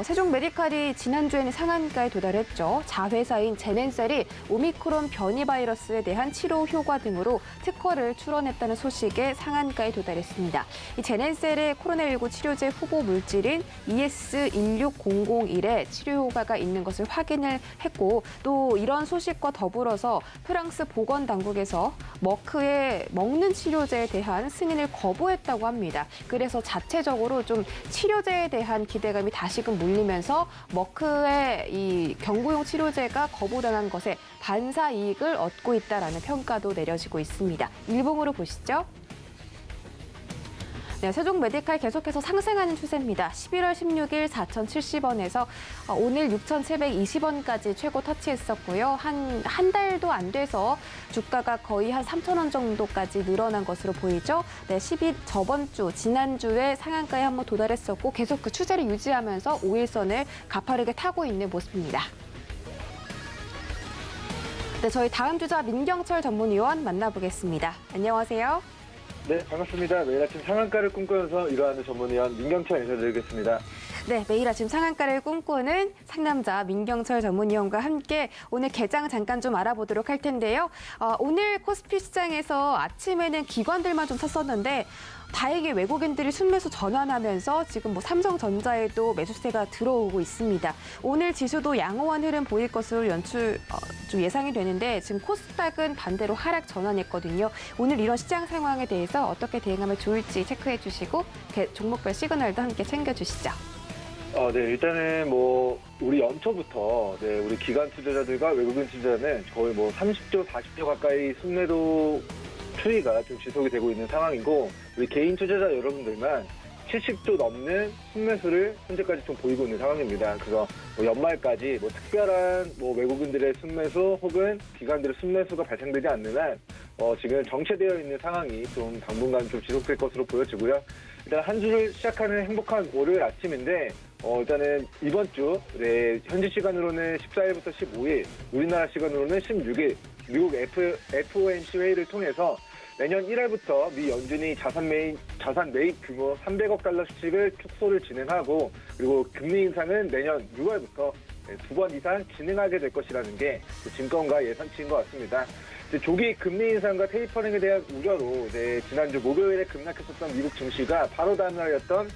세종 메디칼이 지난주에는 상한가에 도달했죠. 자회사인 제넨셀이 오미크론 변이 바이러스에 대한 치료 효과 등으로 특허를 출원했다는 소식에 상한가에 도달했습니다. 이 제넨셀의 코로나19 치료제 후보 물질인 ES16001의 치료 효과가 있는 것을 확인을 했고 또 이런 소식과 더불어서 프랑스 보건당국에서 머크의 먹는 치료제에 대한 승인을 거부했다고 합니다. 그래서 자체적으로 좀 치료제에 대한 기대감이 다시금 물리면서 머크의 이 경구용 치료제가 거부당한 것에 반사 이익을 얻고 있다라는 평가도 내려지고 있습니다. 일봉으로 보시죠. 네, 세종 메디칼 계속해서 상승하는 추세입니다. 11월 16일 4,070원에서 오늘 6,720원까지 최고 터치했었고요. 한 달도 안 돼서 주가가 거의 한 3,000원 정도까지 늘어난 것으로 보이죠. 네, 저번 주, 지난주에 상한가에 한번 도달했었고 계속 그 추세를 유지하면서 5일선을 가파르게 타고 있는 모습입니다. 네, 저희 다음 주자 민경철 전문위원 만나보겠습니다. 안녕하세요. 네, 반갑습니다. 매일 아침 상한가를 꿈꾸면서 일하는 전문위원 민경철 인사드리겠습니다. 네, 매일 아침 상한가를 꿈꾸는 상남자 민경철 전문위원과 함께 오늘 개장 잠깐 좀 알아보도록 할 텐데요. 오늘 코스피 시장에서 아침에는 기관들만 좀 섰었는데 다행히 외국인들이 순매수 전환하면서 지금 삼성전자에도 매수세가 들어오고 있습니다. 오늘 지수도 양호한 흐름 보일 것으로 좀 예상이 되는데 지금 코스닥은 반대로 하락 전환했거든요. 오늘 이런 시장 상황에 대해서 어떻게 대응하면 좋을지 체크해 주시고 종목별 시그널도 함께 챙겨주시죠. 네, 일단은 우리 연초부터 우리 기관 투자자들과 외국인 투자자는 거의 30조, 40조 가까이 순매도 추이가 좀 지속이 되고 있는 상황이고 우리 개인 투자자 여러분들만 70조 넘는 순매수를 현재까지 좀 보이고 있는 상황입니다. 그래서 연말까지 특별한 외국인들의 순매수 혹은 기관들의 순매수가 발생되지 않는 한 지금 정체되어 있는 상황이 좀 당분간 좀 지속될 것으로 보여지고요. 일단 한 주를 시작하는 행복한 월요일 아침인데 일단은 이번 주 현지 시간으로는 14일부터 15일, 우리나라 시간으로는 16일 미국 FOMC 회의를 통해서 내년 1월부터 미 연준이 자산 매입 규모 300억 달러 수칙을 축소를 진행하고 그리고 금리 인상은 내년 6월부터 2번 이상 진행하게 될 것이라는 게 증권가 예상치인 것 같습니다. 조기 금리 인상과 테이퍼링에 대한 우려로 지난주 목요일에 급락했었던 미국 증시가 바로 다음 날이었던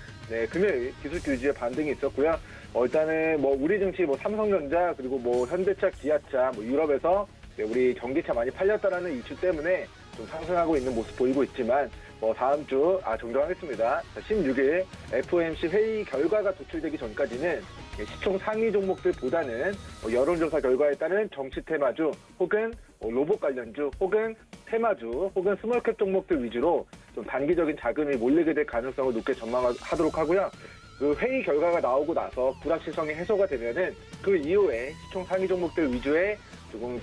금요일 기술주 위주의 반등이 있었고요. 일단은 우리 증시 삼성전자 그리고 현대차, 기아차 유럽에서 우리 전기차 많이 팔렸다라는 이슈 때문에 좀 상승하고 있는 모습 보이고 있지만 다음 주 정정하겠습니다. 16일 FOMC 회의 결과가 도출되기 전까지는 시총 상위 종목들보다는 여론조사 결과에 따른 정치 테마주 혹은 로봇 관련주 혹은 테마주 혹은 스몰캡 종목들 위주로 좀 단기적인 자금이 몰리게 될 가능성을 높게 전망하도록 하고요. 그 회의 결과가 나오고 나서 불확실성이 해소가 되면은 그 이후에 시총 상위 종목들 위주의 조금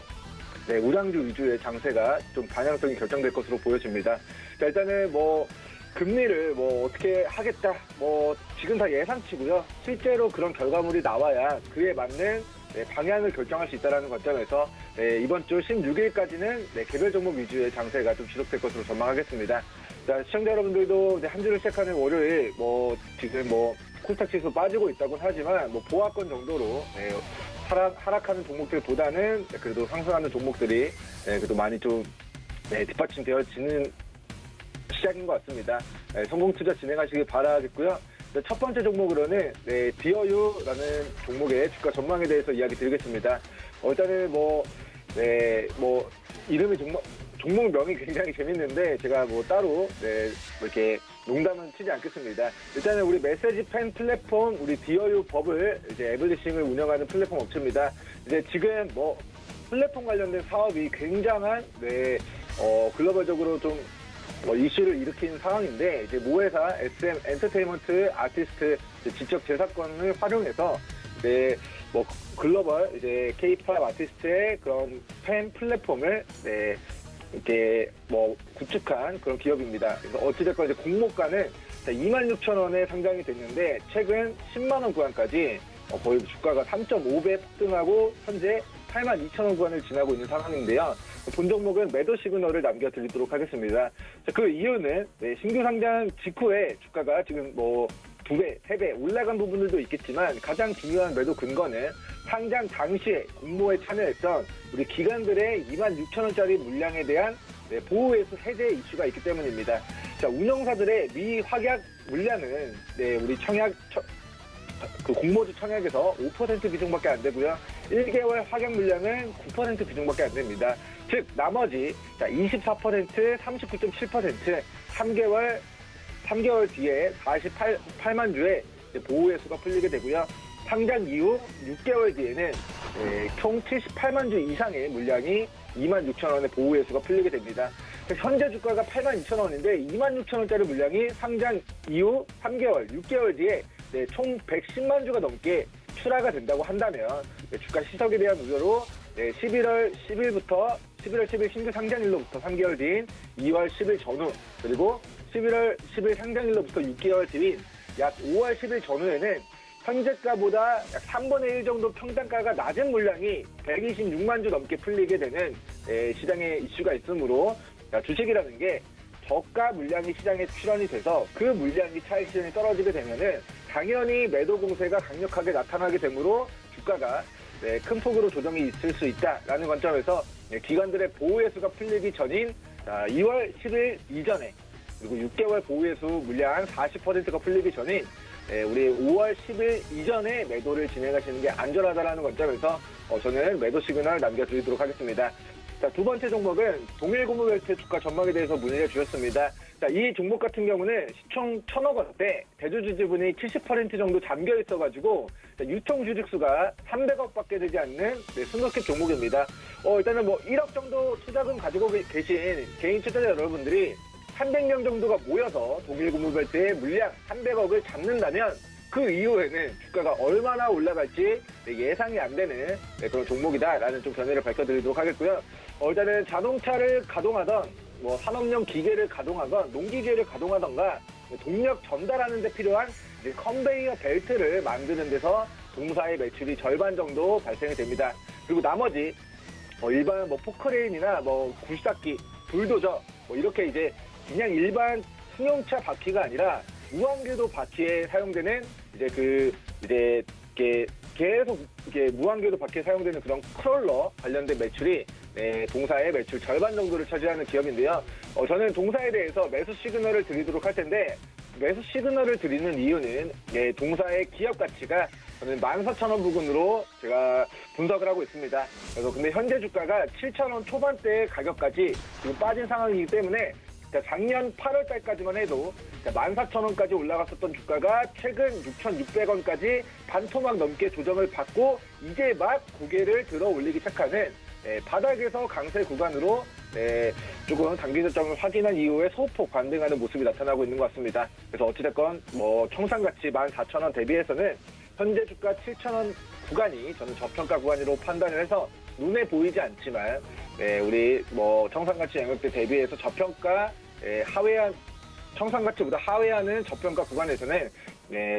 우량주 위주의 장세가 좀 방향성이 결정될 것으로 보여집니다. 자, 일단은 금리를 어떻게 하겠다, 지금 다 예상치고요. 실제로 그런 결과물이 나와야 그에 맞는 방향을 결정할 수 있다는 관점에서 이번 주 16일까지는 개별 종목 위주의 장세가 좀 지속될 것으로 전망하겠습니다. 자, 시청자 여러분들도 한 주를 시작하는 월요일 지금 코스닥 지수 빠지고 있다고는 하지만 보합권 정도로 하락하는 종목들보다는 그래도 상승하는 종목들이 그래도 많이 좀 뒷받침되어지는 시작인 것 같습니다. 성공 투자 진행하시길 바라겠고요. 첫 번째 종목으로는 디어유라는 종목의 주가 전망에 대해서 이야기 드리겠습니다. 일단은 이름이 종목명이 굉장히 재밌는데 제가 따로 이렇게 농담은 치지 않겠습니다. 일단은 우리 메시지 펜 플랫폼 우리 디어유 버블 애블리싱을 운영하는 플랫폼 업체입니다. 지금 플랫폼 관련된 사업이 굉장한 글로벌적으로 좀 이슈를 일으킨 상황인데 모회사 SM 엔터테인먼트 아티스트 지적 재산권을 활용해서 글로벌 K-팝 아티스트의 그런 팬 플랫폼을 이렇게 구축한 그런 기업입니다. 그래서 어찌됐건 공모가는 26,000원에 상장이 됐는데 최근 10만 원 구간까지 거의 주가가 3.5배 폭등하고 현재 82,000원 구간을 지나고 있는 상황인데요. 본 종목은 매도 시그널을 남겨드리도록 하겠습니다. 그 이유는 신규 상장 직후에 주가가 지금 2배, 3배 올라간 부분들도 있겠지만 가장 중요한 매도 근거는 상장 당시에 공모에 참여했던 우리 기관들의 26,000원짜리 물량에 대한 보호회수 해제 이슈가 있기 때문입니다. 자, 운영사들의 미 확약 물량은 우리 그 공모주 청약에서 5% 비중밖에 안 되고요. 1개월 확약 물량은 9% 비중밖에 안 됩니다. 즉 나머지 24%, 39.7%, 3개월 뒤에 48만 주의 보호회수가 풀리게 되고요. 상장 이후 6개월 뒤에는 총 78만 주 이상의 물량이 26,000원의 보호회수가 풀리게 됩니다. 현재 주가가 82,000원인데 26,000원짜리 물량이 상장 이후 3개월, 6개월 뒤에 총 110만 주가 넘게 출하가 된다고 한다면 주가 시석에 대한 우려로 11월 10일 신규 상장일로부터 3개월 뒤인 2월 10일 전후, 그리고 11월 10일 상장일로부터 6개월 뒤인 약 5월 10일 전후에는 현재가보다 약 3분의 1 정도 평단가가 낮은 물량이 126만 주 넘게 풀리게 되는 시장에 이슈가 있으므로 주식이라는 게 저가 물량이 시장에 출현이 돼서 그 물량이 차익 실현이 떨어지게 되면은 당연히 매도 공세가 강력하게 나타나게 되므로 주가가 큰 폭으로 조정이 있을 수 있다라는 관점에서 기관들의 보호예수가 풀리기 전인 2월 10일 이전에, 그리고 6개월 보호예수 물량 40%가 풀리기 전인 우리 5월 10일 이전에 매도를 진행하시는 게 안전하다라는 관점에서 저는 매도 시그널 남겨드리도록 하겠습니다. 자, 두 번째 종목은 동일고무벨트 주가 전망에 대해서 문의를 주셨습니다. 자, 이 종목 같은 경우는 시총 1,000억 원대, 대주주 지분이 70% 정도 잠겨 있어가지고 유통 주식수가 300억밖에 되지 않는 스몰캡 종목입니다. 일단은 뭐 1억 정도 투자금 가지고 계신 개인 투자자 여러분들이 300명 정도가 모여서 동일고무벨트의 물량 300억을 잡는다면 그 이후에는 주가가 얼마나 올라갈지 예상이 안 되는 그런 종목이다라는 좀 견해를 밝혀드리도록 하겠고요. 일단은 자동차를 가동하던 뭐 산업용 기계를 가동하건 농기계를 가동하던가 동력 전달하는 데 필요한 컨베이어 벨트를 만드는 데서 동사의 매출이 절반 정도 발생이 됩니다. 그리고 나머지 일반 뭐 포크레인이나 뭐 굴삭기, 불도저 이렇게 이제 그냥 일반 승용차 바퀴가 아니라 무한궤도 바퀴에 사용되는 계속 무한궤도 바퀴에 사용되는 그런 크롤러 관련된 매출이 동사의 매출 절반 정도를 차지하는 기업인데요. 저는 동사에 대해서 매수 시그널을 드리도록 할 텐데, 매수 시그널을 드리는 이유는 동사의 기업 가치가 저는 14,000원 부근으로 제가 분석을 하고 있습니다. 그래서 근데 현재 주가가 7,000원 초반대 가격까지 지금 빠진 상황이기 때문에 작년 8월 달까지만 해도 14,000원까지 올라갔었던 주가가 최근 6,600원까지 반토막 넘게 조정을 받고 이제 막 고개를 들어 올리기 시작하는 바닥에서 강세 구간으로 조금 단기 저점을 확인한 이후에 소폭 반등하는 모습이 나타나고 있는 것 같습니다. 그래서 어찌됐건 뭐 청산가치 14,000원 대비해서는 현재 주가 7,000원 구간이 저는 저평가 구간으로 판단을 해서 눈에 보이지 않지만 우리 뭐 청산가치 영역대 대비해서 저평가 하회한 청산가치보다 하회하는 저평가 구간에서는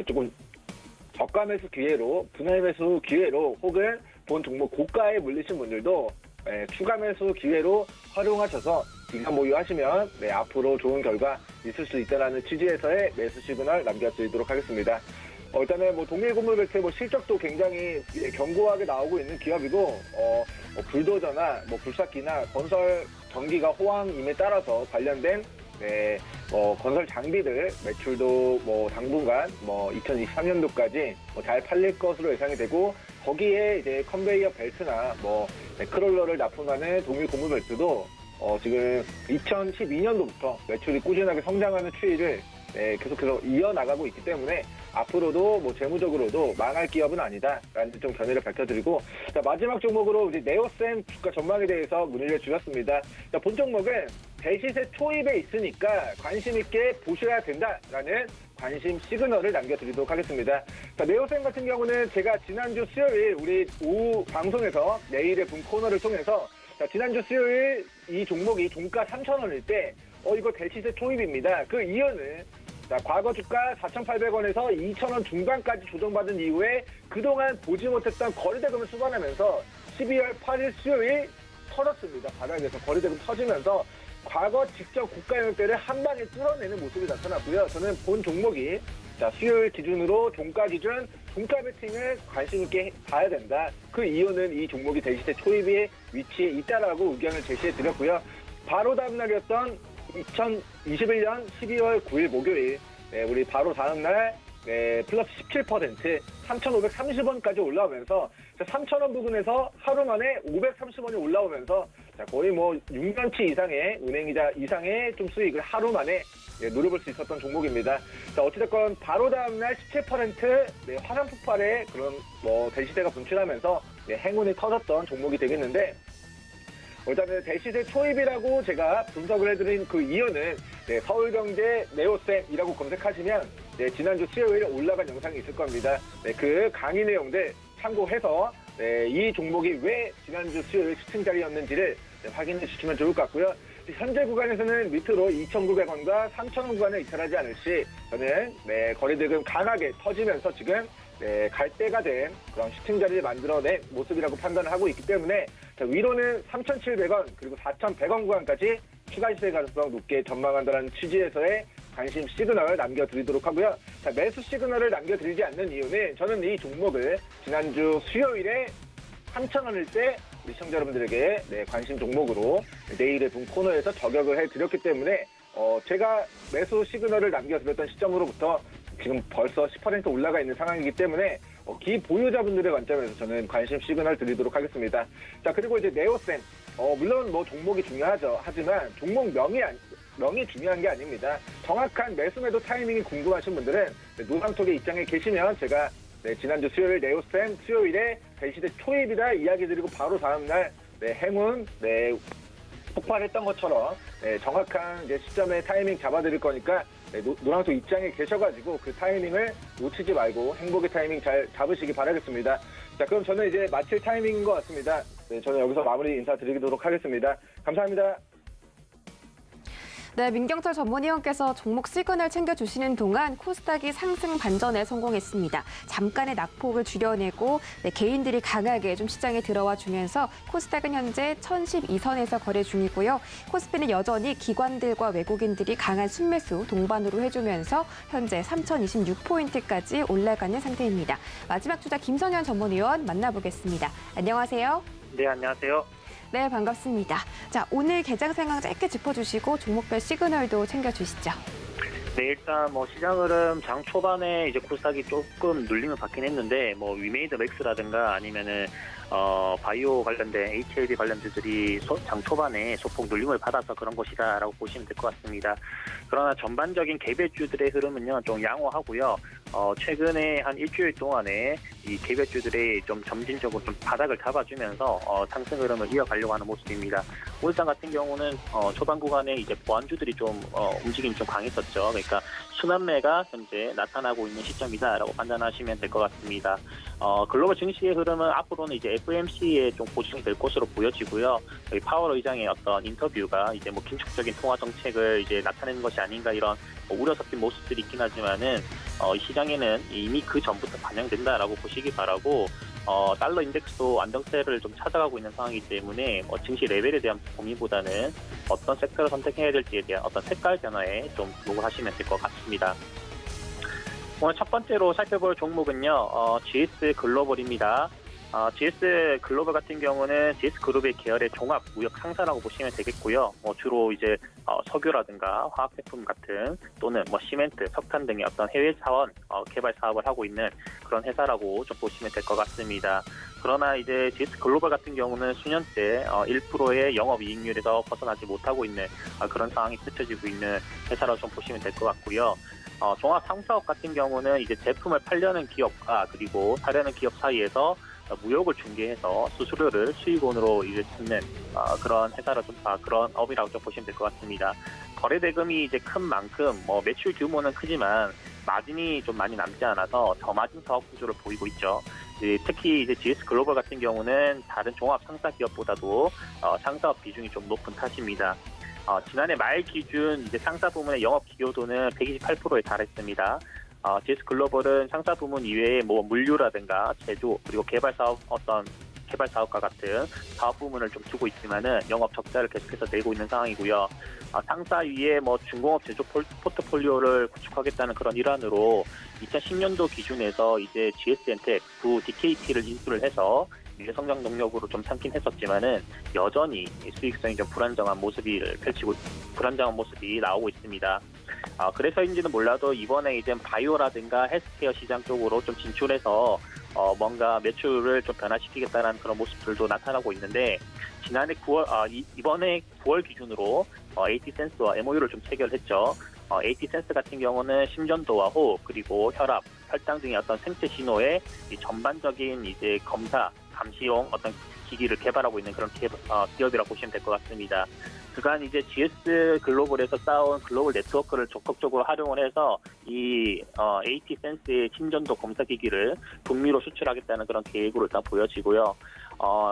조금 저가 매수 기회로, 분할 매수 기회로, 혹은 본 종목 고가에 물리신 분들도 추가 매수 기회로 활용하셔서 기간 보유하시면 앞으로 좋은 결과 있을 수 있다는 취지에서의 매수 시그널 남겨드리도록 하겠습니다. 일단은 뭐 동일고무벨트 실적도 굉장히 견고하게 나오고 있는 기업이고, 불도저나 뭐 굴삭기나 건설 전기가 호황임에 따라서 관련된 건설 장비들 매출도 뭐 당분간 2023년도까지 잘 팔릴 것으로 예상이 되고, 거기에 이제 컨베이어 벨트나 크롤러를 납품하는 동일고무벨트도 지금 2012년도부터 매출이 꾸준하게 성장하는 추이를 계속해서 이어나가고 있기 때문에 앞으로도 재무적으로도 망할 기업은 아니다라는 좀 견해를 밝혀드리고, 자, 마지막 종목으로 우리 네오셈 주가 전망에 대해서 문의를 주셨습니다. 자, 본 종목은 대시세 초입에 있으니까 관심 있게 보셔야 된다라는 관심 시그널을 남겨드리도록 하겠습니다. 자, 네오셈 같은 경우는 제가 지난주 수요일 우리 오후 방송에서 내일의 분 코너를 통해서 지난주 수요일 이 종목이 종가 3,000원일 때 이거 대시세 초입입니다. 그 이유는 과거 주가 4,800원에서 2,000원 중반까지 조정받은 이후에 그동안 보지 못했던 거래대금을 수반하면서 12월 8일 수요일 터졌습니다. 바닥에서 거래대금 터지면서 과거 직접 고가 영역대를 한 방에 뚫어내는 모습이 나타났고요. 저는 본 종목이 수요일 기준으로 종가 기준 종가 베팅을 관심 있게 봐야 된다. 그 이유는 이 종목이 대시세 초입의 위치에 있다라고 의견을 제시해 드렸고요. 바로 다음 날이었던 2021년 12월 9일 목요일, 우리 바로 다음날 플러스 17% 3,530원까지 올라오면서 3,000원 부근에서 하루 만에 530원이 올라오면서 거의 6년치 이상의 은행이자 이상의 좀 수익을 하루 만에 누려볼 수 있었던 종목입니다. 어찌됐건 바로 다음날 17% 화산 폭발의 그런 대시세가 분출하면서 행운이 터졌던 종목이 되겠는데, 일단은 대시세 초입이라고 제가 분석을 해드린 그 이유는 서울경제 네오쌤이라고 검색하시면 지난주 수요일에 올라간 영상이 있을 겁니다. 그 강의 내용들 참고해서 이 종목이 왜 지난주 수요일 시층자리였는지를 확인해 주시면 좋을 것 같고요. 현재 구간에서는 밑으로 2,900원과 3,000원 구간을 이탈하지 않을 시 저는 거래대금 강하게 터지면서 지금 갈 때가 된 그런 시층자리를 만들어낸 모습이라고 판단을 하고 있기 때문에 위로는 3,700원 그리고 4,100원 구간까지 추가 시세 가능성 높게 전망한다는 취지에서의 관심 시그널을 남겨드리도록 하고요. 매수 시그널을 남겨드리지 않는 이유는 저는 이 종목을 지난주 수요일에 3,000원일 때 우리 시청자 여러분들에게 관심 종목으로 내일의 분 코너에서 저격을 해드렸기 때문에 제가 매수 시그널을 남겨드렸던 시점으로부터 지금 벌써 10% 올라가 있는 상황이기 때문에 기 보유자분들의 관점에서 저는 관심 시그널 드리도록 하겠습니다. 자, 그리고 이제 네오쌤 물론 뭐 종목이 중요하죠. 하지만 종목 명이 중요한 게 아닙니다. 정확한 매수 매도 타이밍이 궁금하신 분들은 노상톡의 입장에 계시면 제가 지난주 수요일 네오쌤 수요일에 대시세 초입이다 이야기 드리고 바로 다음날 행운 폭발했던 것처럼 정확한 이제 시점에 타이밍 잡아드릴 거니까 노랑톡 입장에 계셔가지고 그 타이밍을 놓치지 말고 행복의 타이밍 잘 잡으시기 바라겠습니다. 자, 그럼 저는 이제 마칠 타이밍인 것 같습니다. 저는 여기서 마무리 인사드리도록 하겠습니다. 감사합니다. 네, 민경철 전문위원께서 종목 시그널 챙겨주시는 동안 코스닥이 상승 반전에 성공했습니다. 잠깐의 낙폭을 줄여내고 개인들이 강하게 좀 시장에 들어와 주면서 코스닥은 현재 1012선에서 거래 중이고요. 코스피는 여전히 기관들과 외국인들이 강한 순매수 동반으로 해주면서 현재 3026포인트까지 올라가는 상태입니다. 마지막 주자 김성현 전문위원 만나보겠습니다. 안녕하세요. 네, 안녕하세요. 네, 반갑습니다. 자, 오늘 개장 상황 짧게 짚어주시고 종목별 시그널도 챙겨주시죠. 네, 일단 뭐 시장 흐름 장 초반에 이제 코스닥이 조금 눌림을 받긴 했는데 뭐 위메이드 맥스라든가 아니면은 바이오 관련된 HLB 관련주들이 장 초반에 소폭 눌림을 받아서 그런 것이다라고 보시면 될 것 같습니다. 그러나 전반적인 개별주들의 흐름은요 좀 양호하고요. 최근에 한 일주일 동안에 이 개별주들이 좀 점진적으로 좀 바닥을 잡아주면서 상승 흐름을 이어가려고 하는 모습입니다. 오늘장 같은 경우는 초반 구간에 이제 보안주들이 좀 움직임이 좀 강했었죠. 그러니까 순환매가 현재 나타나고 있는 시점이다라고 판단하시면 될 것 같습니다. 글로벌 증시의 흐름은 앞으로는 이제 FOMC에 좀 고정이 될 것으로 보여지고요. 저희 파월 의장의 어떤 인터뷰가 이제 뭐 긴축적인 통화 정책을 이제 나타내는 것이 아닌가 이런 우려 섞인 모습들이 있긴 하지만은 시장에는 이미 그 전부터 반영된다라고 보시기 바라고 달러 인덱스도 안정세를 좀 찾아가고 있는 상황이기 때문에 증시 레벨에 대한 고민보다는 어떤 섹터를 선택해야 될지에 대한 어떤 색깔 변화에 좀 주목을 하시면 될 것 같습니다. 오늘 첫 번째로 살펴볼 종목은요, GS 글로벌입니다. GS 글로벌 같은 경우는 GS 그룹의 계열의 종합 무역 상사라고 보시면 되겠고요. 주로 이제 석유라든가 화학제품 같은 또는 시멘트, 석탄 등의 어떤 해외 자원 개발 사업을 하고 있는 그런 회사라고 좀 보시면 될 것 같습니다. 그러나 이제 GS 글로벌 같은 경우는 수년째 1%의 영업이익률에서 벗어나지 못하고 있는 그런 상황이 펼쳐지고 있는 회사라고 좀 보시면 될 것 같고요. 종합 상사업 같은 경우는 이제 제품을 팔려는 기업과 그리고 사려는 기업 사이에서 무역을 중개해서 수수료를 수익원으로 이제 찾는 그런 회사로 좀 그런 업이라고 좀 보시면 될 것 같습니다. 거래 대금이 이제 큰 만큼 매출 규모는 크지만 마진이 좀 많이 남지 않아서 저마진 사업 구조를 보이고 있죠. 특히 이제 GS 글로벌 같은 경우는 다른 종합 상사 기업보다도 상사업 비중이 좀 높은 탓입니다. 지난해 말 기준 이제 상사 부문의 영업 기여도는 128%에 달했습니다. GS 글로벌은 상사 부문 이외에 물류라든가 제조 그리고 개발 사업과 같은 사업 부문을 좀 두고 있지만은 영업 적자를 계속해서 내고 있는 상황이고요. 상사 위에 중공업 제조 포트폴리오를 구축하겠다는 그런 일환으로 2010년도 기준에서 이제 GS엔텍 구 DKT를 인수를 해서 미래 성장 동력으로 좀 삼긴 했었지만은 여전히 수익성이 좀 불안정한 모습이 나오고 있습니다. 그래서인지는 몰라도 이번에 이제 바이오라든가 헬스케어 시장 쪽으로 좀 진출해서 뭔가 매출을 좀 변화시키겠다는 그런 모습들도 나타나고 있는데 지난해 이번에 9월 기준으로 AT센스와 MOU를 좀 체결했죠. AT센스 같은 경우는 심전도와 호흡 그리고 혈압, 혈당 등의 어떤 생체 신호의 전반적인 이제 검사 감시용 어떤 기기를 개발하고 있는 그런 기업이라고 보시면 될 것 같습니다. 그간 이제 GS 글로벌에서 쌓아온 글로벌 네트워크를 적극적으로 활용을 해서 이 AT 센스의 심전도 검사 기기를 북미로 수출하겠다는 그런 계획으로 일단 보여지고요.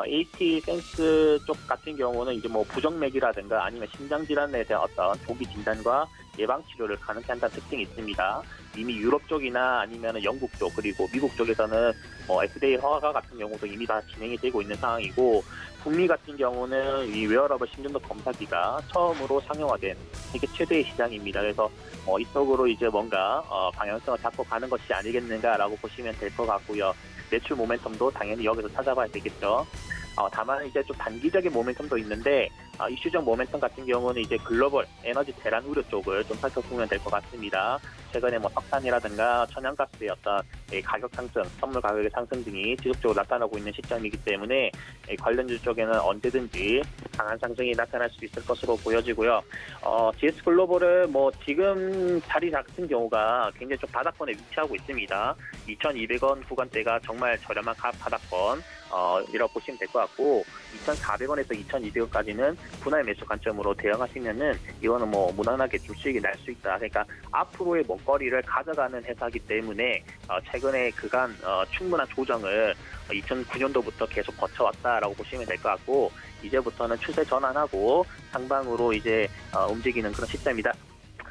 AT 센스 쪽 같은 경우는 이제 뭐 부정맥이라든가 아니면 심장 질환에 대한 어떤 조기 진단과 예방 치료를 가능케 한다는 특징이 있습니다. 이미 유럽 쪽이나 아니면 영국 쪽 그리고 미국 쪽에서는 FDA 허가 같은 경우도 이미 다 진행이 되고 있는 상황이고 북미 같은 경우는 이 웨어러블 심전도 검사기가 처음으로 상용화된 세계 최대의 시장입니다. 그래서 이쪽으로 이제 뭔가 방향성을 잡고 가는 것이 아니겠는가라고 보시면 될 것 같고요. 매출 모멘텀도 당연히 여기서 찾아봐야 되겠죠. 다만 이제 좀 단기적인 모멘텀도 있는데 이슈적 모멘텀 같은 경우는 이제 글로벌 에너지 대란 우려 쪽을 좀 살펴보면 될 것 같습니다. 최근에 뭐 석탄이라든가 천연가스의 어떤 가격 상승, 선물 가격의 상승 등이 지속적으로 나타나고 있는 시점이기 때문에 관련주 쪽에는 언제든지 강한 상승이 나타날 수 있을 것으로 보여지고요. GS 글로벌은 뭐 지금 자리 같은 경우가 굉장히 좀 바닥권에 위치하고 있습니다. 2,200원 구간대가 정말 저렴한 바닥권 이라고 보시면 될 것 같고 2,400원에서 2,200원까지는 분할 매수 관점으로 대응하시면은 이거는 뭐 무난하게 좀 수익이 날 수 있다. 그러니까 앞으로의 먹거리를 가져가는 회사이기 때문에 최근에 그간 충분한 조정을 2009년도부터 계속 거쳐왔다라고 보시면 될 것 같고 이제부터는 추세 전환하고 상방으로 이제 움직이는 그런 시점이다.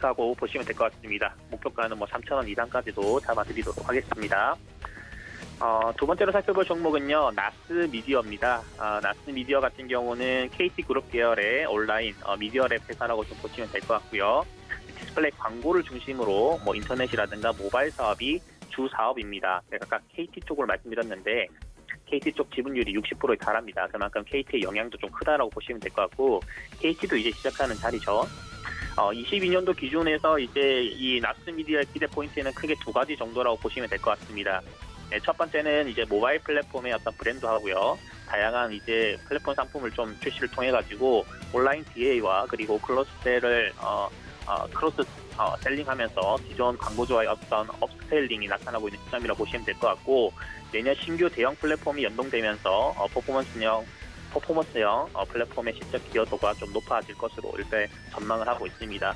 라고 보시면 될 것 같습니다. 목표가는 뭐 3,000원 이상까지도 잡아드리도록 하겠습니다. 두 번째로 살펴볼 종목은요, 나스 미디어입니다. 나스 미디어 같은 경우는 KT그룹 계열의 온라인 미디어랩 회사라고 좀 보시면 될 것 같고요. 디스플레이 광고를 중심으로 뭐 인터넷이라든가 모바일 사업이 주 사업입니다. 아까 KT 쪽을 말씀드렸는데 KT 쪽 지분율이 60%에 달합니다. 그만큼 KT의 영향도 좀 크다라고 보시면 될 것 같고 KT도 이제 시작하는 자리죠. 22년도 기준에서 이제 이 나스 미디어의 기대 포인트는 크게 두 가지 정도라고 보시면 될 것 같습니다. 네, 첫 번째는 이제 모바일 플랫폼의 어떤 브랜드하고요. 다양한 이제 플랫폼 상품을 좀 출시를 통해 가지고 온라인 DA와 그리고 크로스셀을 크로스 셀링하면서 기존 광고주와의 어떤 업스케일링이 나타나고 있는 시점이라고 보시면 될 것 같고 내년 신규 대형 플랫폼이 연동되면서 퍼포먼스형 플랫폼의 시적 기여도가 좀 높아질 것으로 일단 전망을 하고 있습니다.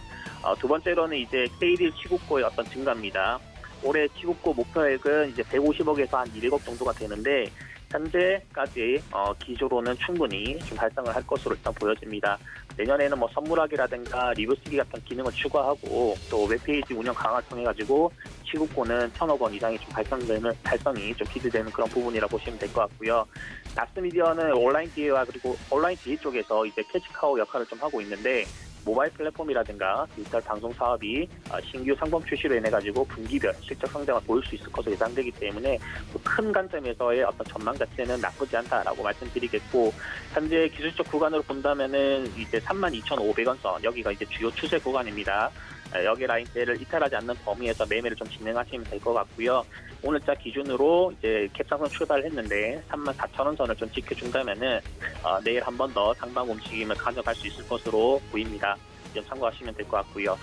두 번째로는 이제 KD 취급고의 어떤 증가입니다. 올해 취급고 목표액은 이제 150억에서 한 200억 정도가 되는데 현재까지 기조로는 충분히 좀 달성을 할 것으로 일단 보여집니다. 내년에는 뭐 선물하기라든가 리뷰쓰기 같은 기능을 추가하고 또 웹페이지 운영 강화를 통해 가지고 취급고는 1,000억 원 이상이 좀 달성이 좀 기대되는 그런 부분이라 보시면 될 것 같고요. 나스미디어는 온라인 DA와 그리고 온라인 DA 쪽에서 이제 캐치카우 역할을 좀 하고 있는데 모바일 플랫폼이라든가 디지털 방송 사업이 신규 상품 출시로 인해 가지고 분기별 실적 성장을 보일 수 있을 것으로 예상되기 때문에 큰 관점에서의 어떤 전망 자체는 나쁘지 않다라고 말씀드리겠고 현재 기술적 구간으로 본다면은 이제 32,500원 선 여기가 이제 주요 추세 구간입니다. 여기 라인대를 이탈하지 않는 범위에서 매매를 좀 진행하시면 될 것 같고요. 오늘자 기준으로 이제 캡상선 출발을 했는데 34,000원 선을 좀 지켜준다면은 내일 한 번 더 상방 움직임을 가져갈 수 있을 것으로 보입니다. 좀 참고하시면 될 것 같고요.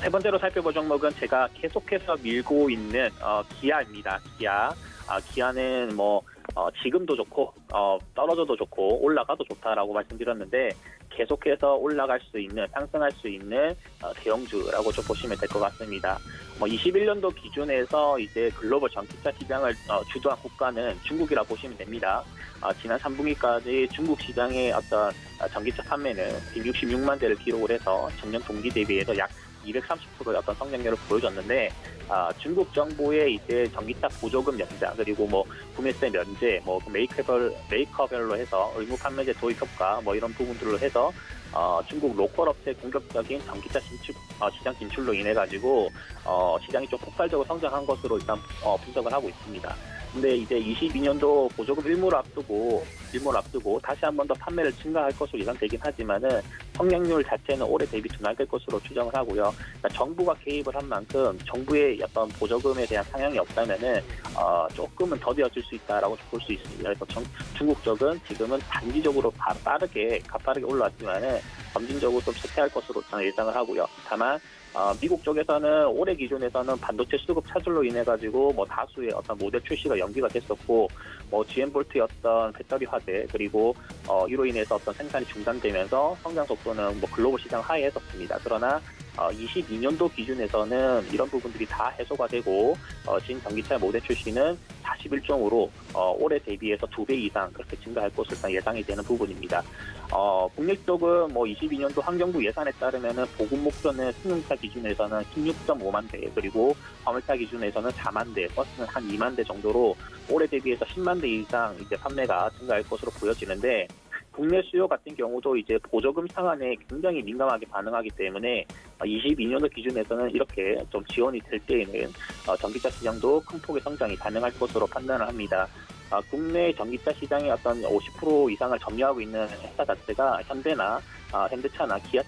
세 번째로 살펴볼 종목은 제가 계속해서 밀고 있는 기아입니다. 기아는 뭐 지금도 좋고 떨어져도 좋고 올라가도 좋다라고 말씀드렸는데 계속해서 올라갈 수 있는 상승할 수 있는 대형주라고 좀 보시면 될 것 같습니다. 21년도 기준에서 이제 글로벌 전기차 시장을 주도한 국가는 중국이라 보시면 됩니다. 지난 3분기까지 중국 시장의 어떤 전기차 판매는 166만 대를 기록을 해서 전년 동기 대비해서 약 230%의 어떤 성장률을 보여줬는데 중국 정부의 이제 전기차 보조금 연장 그리고 뭐 구매세 면제, 뭐 메이커별로 해서 의무 판매제 도입 효과 뭐 이런 부분들로 해서 중국 로컬 업체의 공격적인 전기차 시장 진출로 인해 가지고 시장이 좀 폭발적으로 성장한 것으로 일단 분석을 하고 있습니다. 근데 이제 22년도 보조금 일몰을 앞두고 다시 한 번 더 판매를 증가할 것으로 예상되긴 하지만은 성장률 자체는 올해 대비 둔화될 것으로 추정을 하고요. 그러니까 정부가 개입을 한 만큼 정부의 어떤 보조금에 대한 상향이 없다면은 조금은 더뎌질 수 있다라고 볼 수 있습니다. 그래서 중국 쪽은 지금은 단기적으로 가파르게 올라왔지만은 점진적으로 좀 쇠퇴할 것으로 저는 예상을 하고요. 다만 미국 쪽에서는 올해 기준에서는 반도체 수급 차질로 인해 가지고 뭐 다수의 어떤 모델 출시가 연기가 됐었고, 뭐 GM볼트의 어떤 배터리 화재 그리고 이로 인해서 어떤 생산이 중단되면서 성장 속도는 뭐 글로벌 시장 하회했었습니다. 그러나 22년도 기준에서는 이런 부분들이 다 해소가 되고 신전기차 모델 출시는 41종으로 올해 대비해서 2배 이상 그렇게 증가할 것으로 일단 예상이 되는 부분입니다. 국내 쪽은 뭐 22년도 환경부 예산에 따르면은 보급 목표는 승용차 기준에서는 16.5만 대, 그리고 화물차 기준에서는 4만 대, 버스는 한 2만 대 정도로 올해 대비해서 10만 대 이상 이제 판매가 증가할 것으로 보여지는데, 국내 수요 같은 경우도 이제 보조금 상한에 굉장히 민감하게 반응하기 때문에 22년도 기준에서는 이렇게 좀 지원이 될 때에는 전기차 시장도 큰 폭의 성장이 가능할 것으로 판단을 합니다. 국내 전기차 시장의 어떤 50% 이상을 점유하고 있는 회사 자체가 현대차나 기아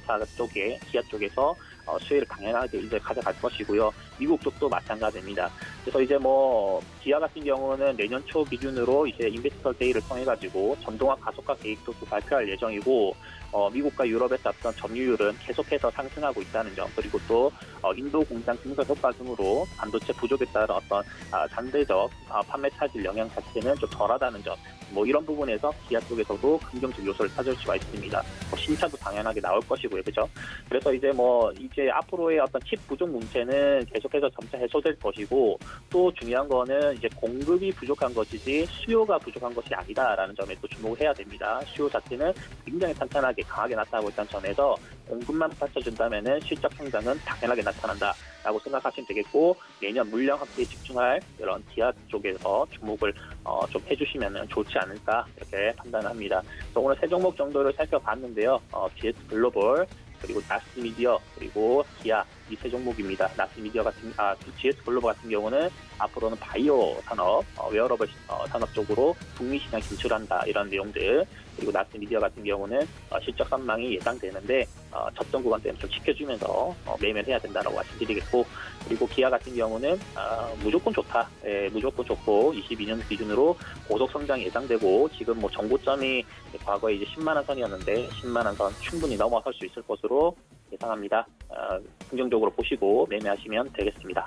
쪽에서 수혜를 당연하게 이제 가져갈 것이고요. 미국 쪽도 마찬가지입니다. 그래서 이제 뭐 기아 같은 경우는 내년 초 기준으로 이제 인베스터 데이를 통해 가지고 전동화 가속화 계획도 또 발표할 예정이고, 미국과 유럽에서 어떤 점유율은 계속해서 상승하고 있다는 점, 그리고 또 인도 공장 증설 효과 등으로 반도체 부족에 따른 어떤 상대적 판매 차질 영향 자체는 좀 덜하다는 점, 뭐 이런 부분에서 기아 쪽에서도 긍정적 요소를 찾을 수가 있습니다. 신차도 당연하게 나올 것이고요, 그죠? 그래서 이제 앞으로의 어떤 칩 부족 문제는 계속해서 점차 해소될 것이고, 또 중요한 거는 이제 공급이 부족한 것이지 수요가 부족한 것이 아니다라는 점에 또 주목을 해야 됩니다. 수요 자체는 굉장히 탄탄하게 강하게 나타나고 있다는 점에서 공급만 받쳐준다면은 실적 성장은 당연하게 나타난다라고 생각하시면 되겠고, 내년 물량 확대에 집중할 이런 기아 쪽에서 주목을 좀 해주시면 좋지 않을까 이렇게 판단합니다. 그래서 오늘 세 종목 정도를 살펴봤는데요. GS 글로벌, 그리고 나스미디어, 그리고 기아, 이 세 종목입니다. GS 글로벌 같은 경우는 앞으로는 바이오 산업, 웨어러블 산업 쪽으로 북미 시장 진출한다, 이런 내용들. 그리고 나스미디어 같은 경우는 실적 선망이 예상되는데 접전 구간 때문에 좀 지켜주면서 매매를 해야 된다고 말씀드리겠고, 그리고 기아 같은 경우는 무조건 좋다, 무조건 좋고 22년 기준으로 고속 성장이 예상되고, 지금 뭐 정고점이 과거에 이제 10만 원 선이었는데 10만 원 선 충분히 넘어설 수 있을 것으로 예상합니다. 긍정적으로 보시고 매매하시면 되겠습니다.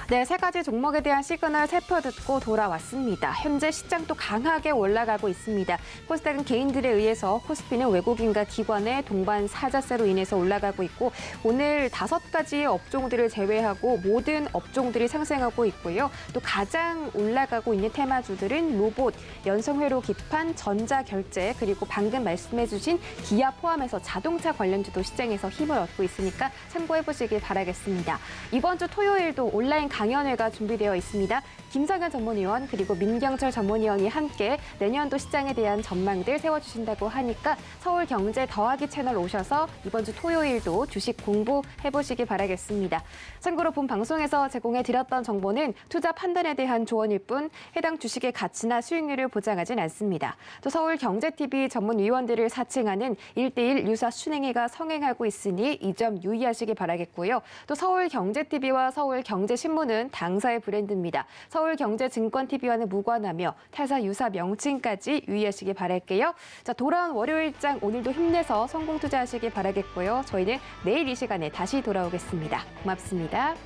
네, 세 가지 종목에 대한 시그널 살펴듣고 돌아왔습니다. 현재 시장도 강하게 올라가고 있습니다. 코스닥은 개인들에 의해서, 코스피는 외국인과 기관의 동반 사자세로 인해서 올라가고 있고, 오늘 5가지의 업종들을 제외하고 모든 업종들이 상승하고 있고요. 또 가장 올라가고 있는 테마주들은 로봇, 연성회로 기판, 전자결제, 그리고 방금 말씀해주신 기아 포함해서 자동차 관련주도 시장에서 힘을 얻고 있으니까 참고해보시길 바라겠습니다. 이번 주 토요일도 온라인 강연회가 준비되어 있습니다. 김성현 전문위원 그리고 민경철 전문위원이 함께 내년도 시장에 대한 전망들 세워주신다고 하니까 서울경제 더하기 채널 오셔서 이번 주 토요일도 주식 공부해보시기 바라겠습니다. 참고로 본 방송에서 제공해드렸던 정보는 투자 판단에 대한 조언일 뿐 해당 주식의 가치나 수익률을 보장하진 않습니다. 또 서울경제TV 전문위원들을 사칭하는 1:1 유사 순행위가 성행하고 있으니 이 점 유의하시기 바라겠고요. 또 서울경제TV와 서울경제신문은 당사의 브랜드입니다. 서울경제증권TV와는 무관하며 타사 유사 명칭까지 유의하시기 바랄게요. 자, 돌아온 월요일장 오늘도 힘내서 성공 투자하시기 바라겠고요. 저희는 내일 이 시간에 다시 돌아오겠습니다. 고맙습니다.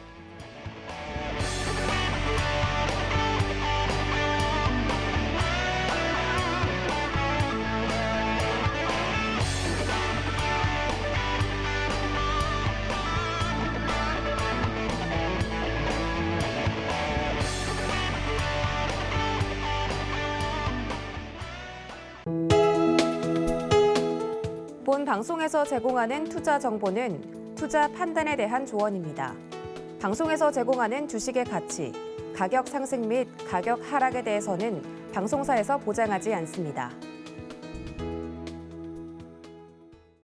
본 방송에서 제공하는 투자 정보는 투자 판단에 대한 조언입니다. 방송에서 제공하는 주식의 가치, 가격 상승 및 가격 하락에 대해서는 방송사에서 보장하지 않습니다.